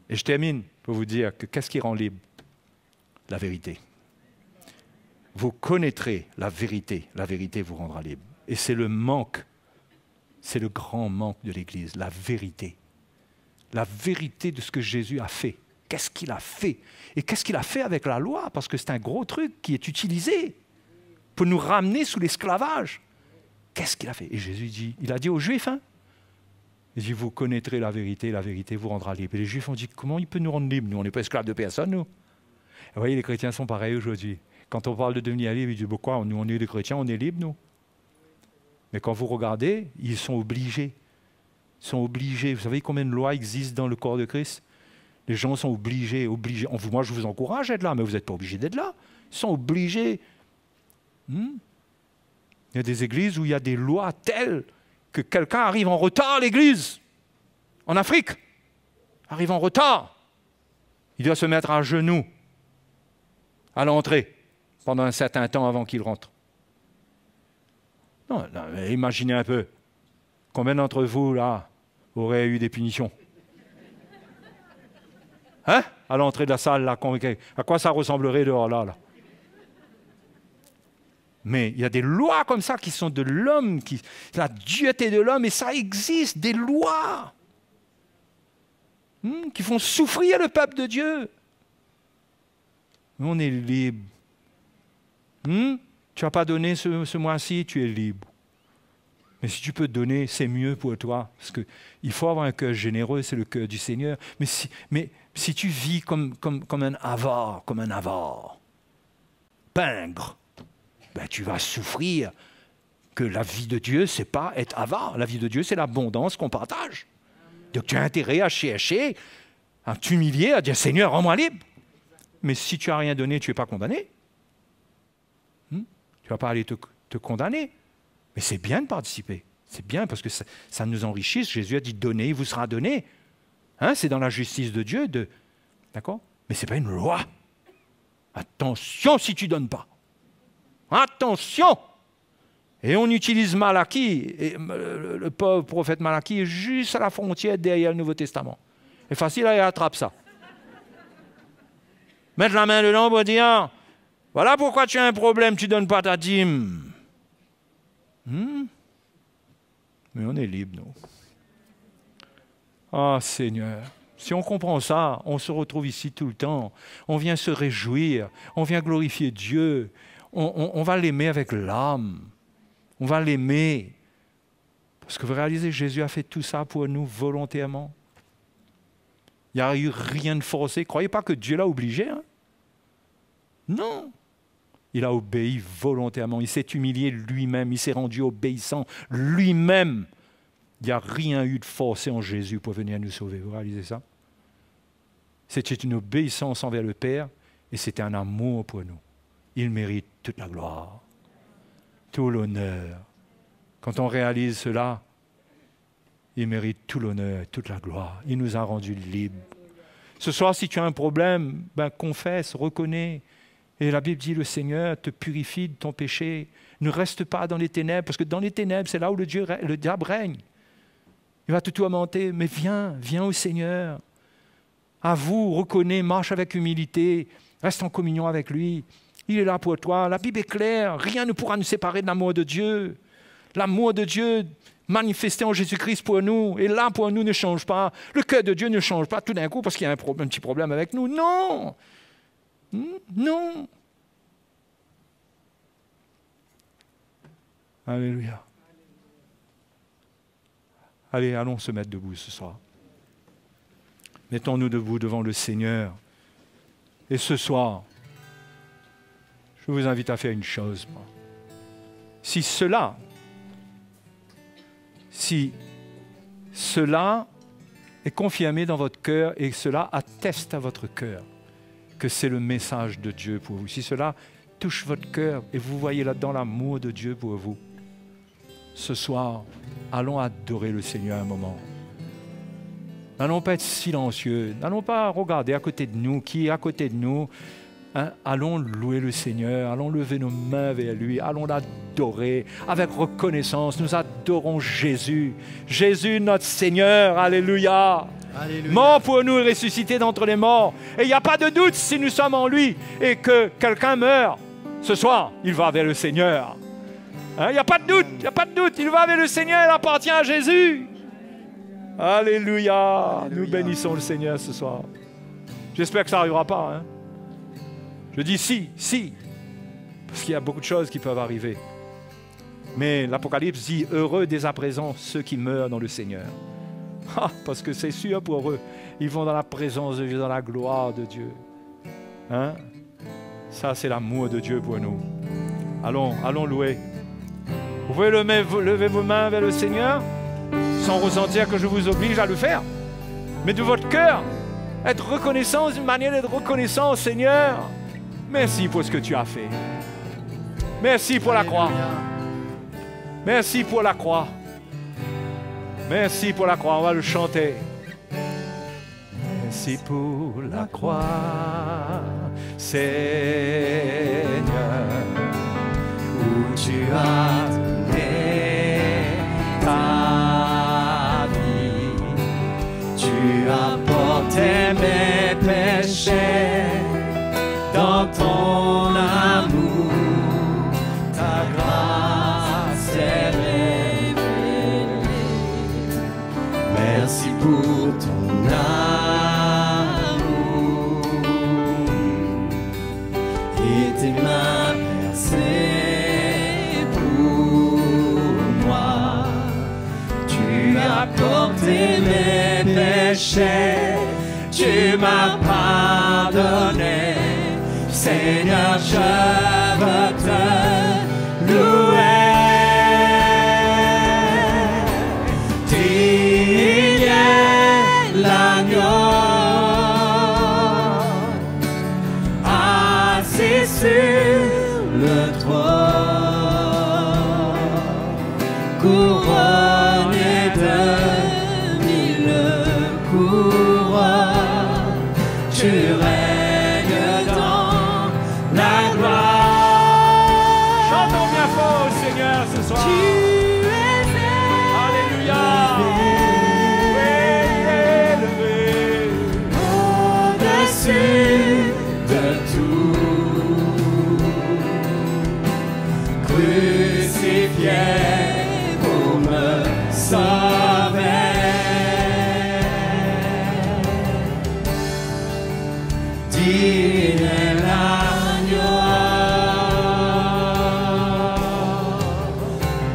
Et je termine pour vous dire que qu'est-ce qui rend libre? La vérité. Vous connaîtrez la vérité vous rendra libre. Et c'est le manque, c'est le grand manque de l'Église, la vérité. La vérité de ce que Jésus a fait. Qu'est-ce qu'il a fait? Et qu'est-ce qu'il a fait avec la loi? Parce que c'est un gros truc qui est utilisé pour nous ramener sous l'esclavage. Qu'est-ce qu'il a fait? Et Jésus dit, il a dit aux Juifs, hein, Il dit, vous connaîtrez la vérité vous rendra libre. Et les Juifs ont dit, comment il peut nous rendre libres? Nous, on n'est pas esclaves de personne, nous. Et vous voyez, les chrétiens sont pareils aujourd'hui. Quand on parle de devenir libre, ils disent, pourquoi? Nous, on est des chrétiens, on est libres, nous. Mais quand vous regardez, ils sont obligés. Ils sont obligés. Vous savez combien de lois existent dans le corps de Christ? Les gens sont obligés. Moi, je vous encourage à être là, mais vous n'êtes pas obligés d'être là. Ils sont obligés. Il y a des églises où il y a des lois telles que quelqu'un arrive en retard à l'église. En Afrique, arrive en retard. Il doit se mettre à genoux à l'entrée pendant un certain temps avant qu'il rentre. Non, imaginez un peu. Combien d'entre vous, là, auraient eu des punitions? Hein? À l'entrée de la salle, là, à quoi ça ressemblerait dehors, là? Mais il y a des lois comme ça qui sont de l'homme, la dureté de l'homme, et ça existe, des lois qui font souffrir le peuple de Dieu. Mais on est libre. Tu n'as pas donné ce mois-ci, tu es libre. Mais si tu peux donner, c'est mieux pour toi. Parce qu'il faut avoir un cœur généreux, c'est le cœur du Seigneur. Mais si tu vis comme un avare, pingre, ben tu vas souffrir. Que la vie de Dieu, c'est pas être avare. La vie de Dieu, c'est l'abondance qu'on partage. Donc tu as intérêt à chercher, à t'humilier, à dire Seigneur, rends-moi libre. Mais si tu n'as rien donné, tu n'es pas condamné. Tu ne vas pas aller te condamner. Mais c'est bien de participer. C'est bien parce que ça nous enrichit. Jésus a dit donner, il vous sera donné. C'est dans la justice de Dieu. D'accord? Mais ce n'est pas une loi. Attention si tu ne donnes pas. Attention! Et on utilise Malachie, et le pauvre prophète Malachie est juste à la frontière derrière le Nouveau Testament. C'est facile à attraper ça. Mettre la main dedans pour dire, voilà pourquoi tu as un problème, tu ne donnes pas ta dîme. Mais on est libre, nous. Ah, Seigneur, si on comprend ça, on se retrouve ici tout le temps. On vient se réjouir, on vient glorifier Dieu, on va l'aimer avec l'âme. On va l'aimer. Parce que vous réalisez, Jésus a fait tout ça pour nous volontairement. Il n'y a eu rien de forcé. Croyez pas que Dieu l'a obligé. Non. Il a obéi volontairement. Il s'est humilié lui-même. Il s'est rendu obéissant lui-même. Il n'y a rien eu de forcé en Jésus pour venir nous sauver. Vous réalisez ça? C'était une obéissance envers le Père et c'était un amour pour nous. Il mérite toute la gloire. Tout l'honneur. Quand on réalise cela, il mérite tout l'honneur, toute la gloire. Il nous a rendus libres. Ce soir, si tu as un problème, confesse, reconnais. Et la Bible dit, le Seigneur te purifie de ton péché. Ne reste pas dans les ténèbres, parce que dans les ténèbres, c'est là où le diable règne. Il va te tourmenter, mais viens au Seigneur. Avoue, reconnais, marche avec humilité, reste en communion avec lui. Il est là pour toi. La Bible est claire. Rien ne pourra nous séparer de l'amour de Dieu. L'amour de Dieu manifesté en Jésus-Christ pour nous. Et là, pour nous, ne change pas. Le cœur de Dieu ne change pas tout d'un coup parce qu'il y a un petit problème avec nous. Non. Non. Alléluia. Allez, allons se mettre debout ce soir. Mettons-nous debout devant le Seigneur. Et ce soir, je vous invite à faire une chose. Si cela est confirmé dans votre cœur et cela atteste à votre cœur que c'est le message de Dieu pour vous, si cela touche votre cœur et vous voyez là-dedans l'amour de Dieu pour vous, ce soir, allons adorer le Seigneur un moment. N'allons pas être silencieux, n'allons pas regarder à côté de nous, qui est à côté de nous. Allons louer le Seigneur, allons lever nos mains vers lui, allons l'adorer avec reconnaissance. Nous adorons Jésus, Jésus notre Seigneur, alléluia. Alléluia. Mort pour nous et ressuscité d'entre les morts. Et il n'y a pas de doute si nous sommes en lui et que quelqu'un meurt, ce soir, il va vers le Seigneur. Il n'y a pas de doute, il va vers le Seigneur, il appartient à Jésus. Alléluia. Alléluia. Nous bénissons le Seigneur ce soir. J'espère que ça n'arrivera pas. Je dis si, parce qu'il y a beaucoup de choses qui peuvent arriver. Mais l'Apocalypse dit, heureux dès à présent ceux qui meurent dans le Seigneur. Parce que c'est sûr pour eux, ils vont dans la présence de Dieu, dans la gloire de Dieu. Hein? Ça, c'est l'amour de Dieu pour nous. Allons louer. Vous pouvez lever vos mains vers le Seigneur sans ressentir que je vous oblige à le faire. Mais de votre cœur, être reconnaissant, une manière d'être reconnaissant au Seigneur. Merci pour ce que tu as fait. Merci pour la croix. Merci pour la croix. Merci pour la croix. On va le chanter. Merci pour la croix, Seigneur, où tu as donné ta vie. Tu as porté mes péchés dans ton amour. Ta grâce est révélée. Merci pour ton amour et tes mains percées pour moi. Tu as porté mes péchés, tu m'as pardonné. Seigneur, je veux te louer. Digne est l'agneau assis sur le trône, couronné de 1000 couronnes. Tu règnes dans la gloire. Chantons bien fort au Seigneur ce soir. Alléluia. Élevé au-dessus de tout, crucifié pour me sauver. Digne est l'agneau,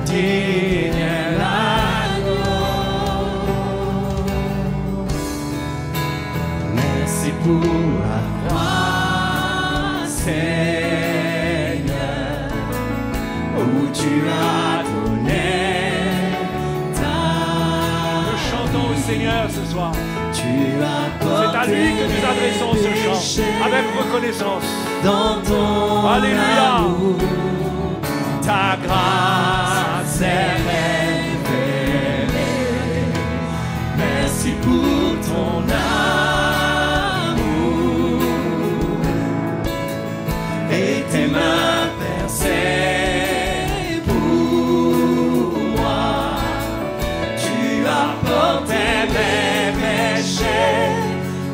digne est l'agneau. Merci pour la croix, Seigneur, où tu as donné ta... Nous chantons au Seigneur ce soir. C'est à lui que nous adressons ce chant, avec reconnaissance. Dans ton Alléluia. Ta grâce est révélée. Merci pour ton amour et tes mains percées pour moi. Tu as porté mes péchés,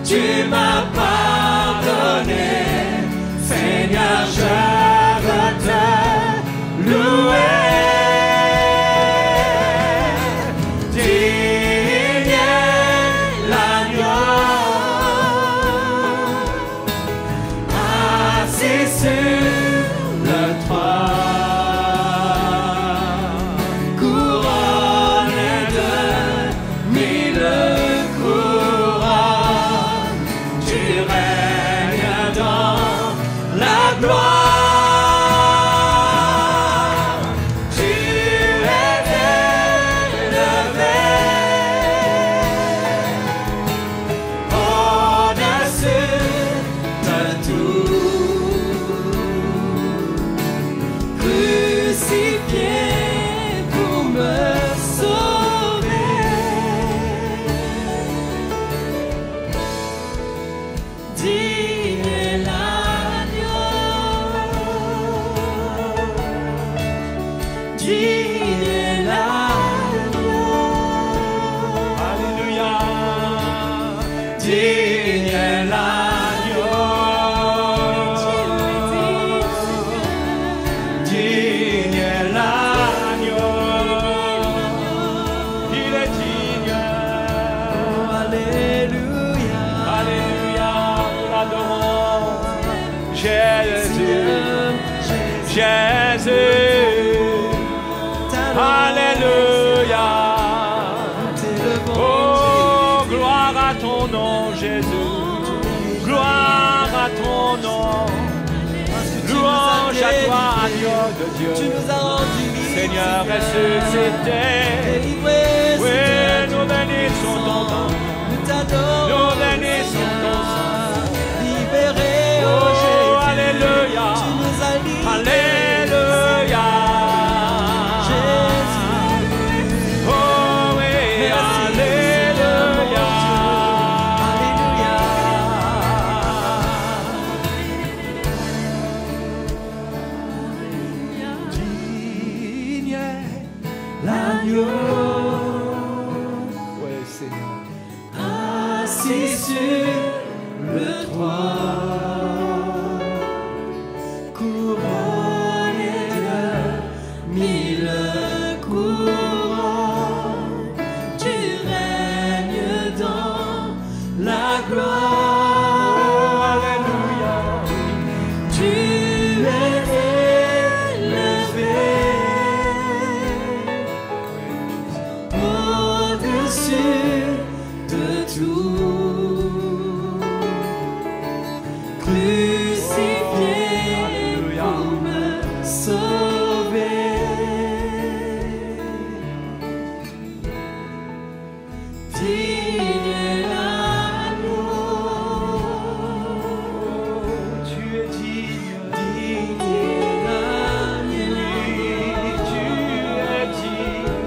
tu m'as pardonné. Seigneur, je veux te louer. Digne est l'agneau assis sur le trône, couronné de 1000 couronnes. Tu règnes dans la gloire. Jésus, Alléluia. Oh, Gloire à ton nom, Jésus. Gloire à ton nom. Louange à toi, agneau de Dieu. Tu nous as rendus libres, Seigneur ressuscité. délivrés, Oui, Seigneur, nous bénissons ton nom. nous t'adorons, Nous bénissons ton sang. libérés, oh Oh, Jésus, alléluia. tu nous as libérés, Alléluia. Jésus. Oh, oui, Merci, alléluia. Alléluia. Digne est l'agneau Oui, Seigneur. assis sur le trône, couronné de 1000 couronnes, tu règnes dans la gloire. Alléluia. Tu es élevé au-dessus de tout, crucifié pour me sauver. Digne est l'agneau, Tu es digne. digne est l'agneau, Tu es digne.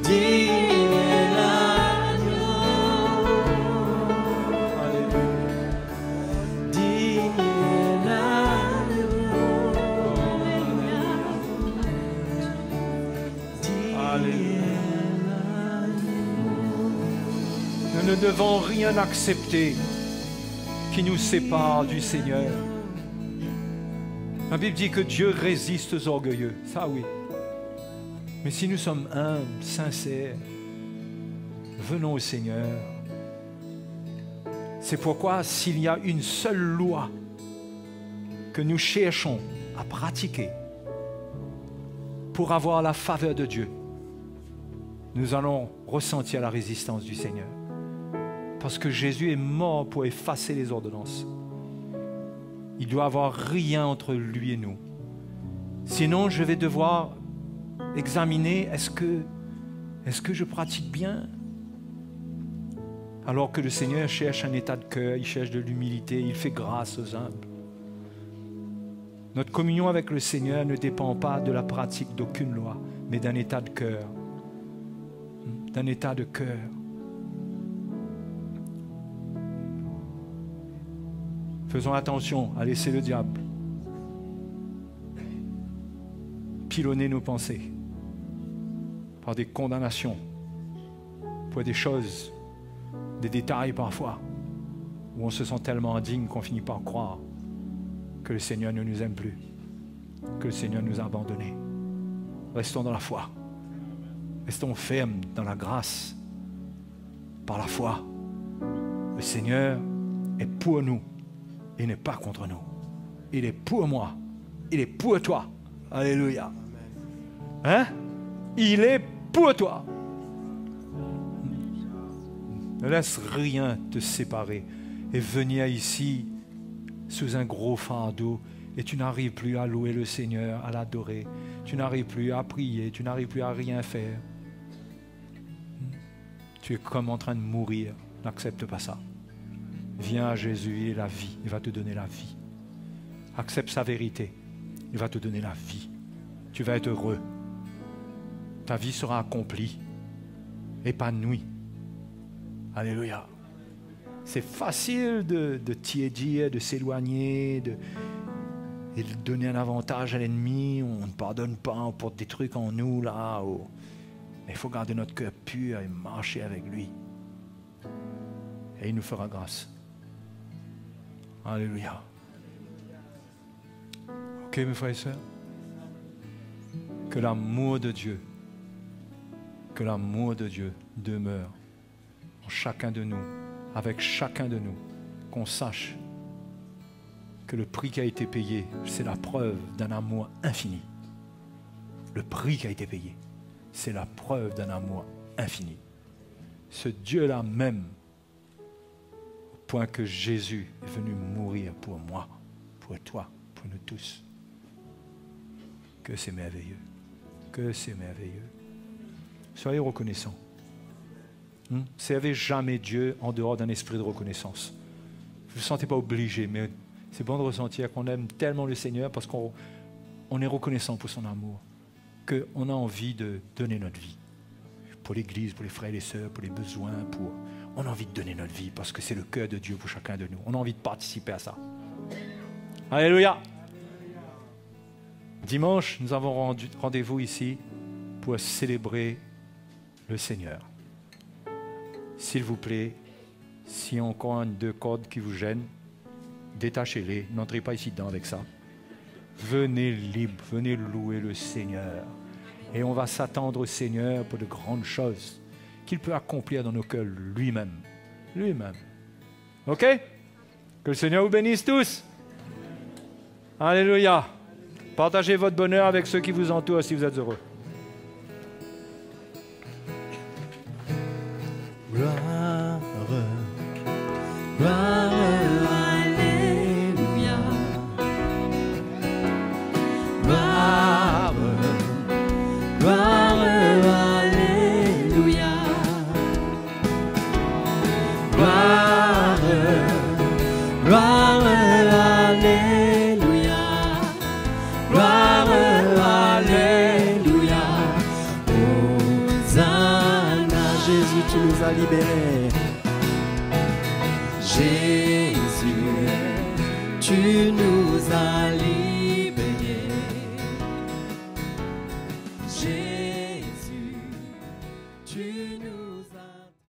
digne est l'agneau, digne est Nous ne devons rien accepter qui nous sépare du Seigneur. La Bible dit que Dieu résiste aux orgueilleux. Ça, oui. Mais si nous sommes humbles, sincères, venons au Seigneur. C'est pourquoi s'il y a une seule loi que nous cherchons à pratiquer pour avoir la faveur de Dieu, nous allons ressentir la résistance du Seigneur. Parce que Jésus est mort pour effacer les ordonnances. Il doit y avoir rien entre lui et nous. Sinon, je vais devoir examiner, est-ce que je pratique bien? Alors que le Seigneur cherche un état de cœur, il cherche de l'humilité, il fait grâce aux humbles. Notre communion avec le Seigneur ne dépend pas de la pratique d'aucune loi, mais d'un état de cœur. D'un état de cœur. Faisons attention à laisser le diable pilonner nos pensées par des condamnations, pour des choses, des détails parfois, où on se sent tellement indigne qu'on finit par croire que le Seigneur ne nous aime plus, que le Seigneur nous a abandonnés. Restons dans la foi. Restons fermes dans la grâce, par la foi. Le Seigneur est pour nous. Il n'est pas contre nous. Il est pour moi. Il est pour toi. Alléluia. Hein? Il est pour toi. Ne laisse rien te séparer et venir ici sous un gros fardeau et tu n'arrives plus à louer le Seigneur, à l'adorer. Tu n'arrives plus à prier. Tu n'arrives plus à rien faire. Tu es comme en train de mourir. N'accepte pas ça. Viens à Jésus, il est la vie. Il va te donner la vie. Accepte sa vérité. Il va te donner la vie. Tu vas être heureux. Ta vie sera accomplie, épanouie. Alléluia. C'est facile de tiédir, de s'éloigner, et de donner un avantage à l'ennemi. On ne pardonne pas, on porte des trucs en nous là. Mais il faut garder notre cœur pur et marcher avec lui. Et il nous fera grâce. Alléluia. Ok, mes frères et sœurs? Que l'amour de Dieu demeure en chacun de nous, avec chacun de nous, qu'on sache que le prix qui a été payé, c'est la preuve d'un amour infini. Le prix qui a été payé, c'est la preuve d'un amour infini. ce Dieu-là même, au point que Jésus est venu mourir pour moi, pour toi, pour nous tous. Que c'est merveilleux. Que c'est merveilleux. Soyez reconnaissants. Servez jamais Dieu en dehors d'un esprit de reconnaissance. Vous ne vous sentez pas obligé, mais c'est bon de ressentir qu'on aime tellement le Seigneur parce qu'on est reconnaissant pour son amour, qu'on a envie de donner notre vie. Pour l'Église, pour les frères et les sœurs, pour les besoins, on a envie de donner notre vie parce que c'est le cœur de Dieu pour chacun de nous. On a envie de participer à ça. Alléluia! Dimanche, nous avons rendez-vous ici pour célébrer le Seigneur. S'il vous plaît, s'il y a encore un, deux cordes qui vous gênent, détachez-les, n'entrez pas ici dedans avec ça. Venez libre, venez louer le Seigneur. Et on va s'attendre au Seigneur pour de grandes choses qu'il peut accomplir dans nos cœurs lui-même. Lui-même. OK? Que le Seigneur vous bénisse tous. Alléluia. Partagez votre bonheur avec ceux qui vous entourent si vous êtes heureux. Gloire, gloire, alléluia. Gloire, gloire, alléluia. Gloire, gloire, alléluia. Gloire, alléluia. Hosanna, Jésus, tu nous as libérés. Jésus, tu nous as libérés.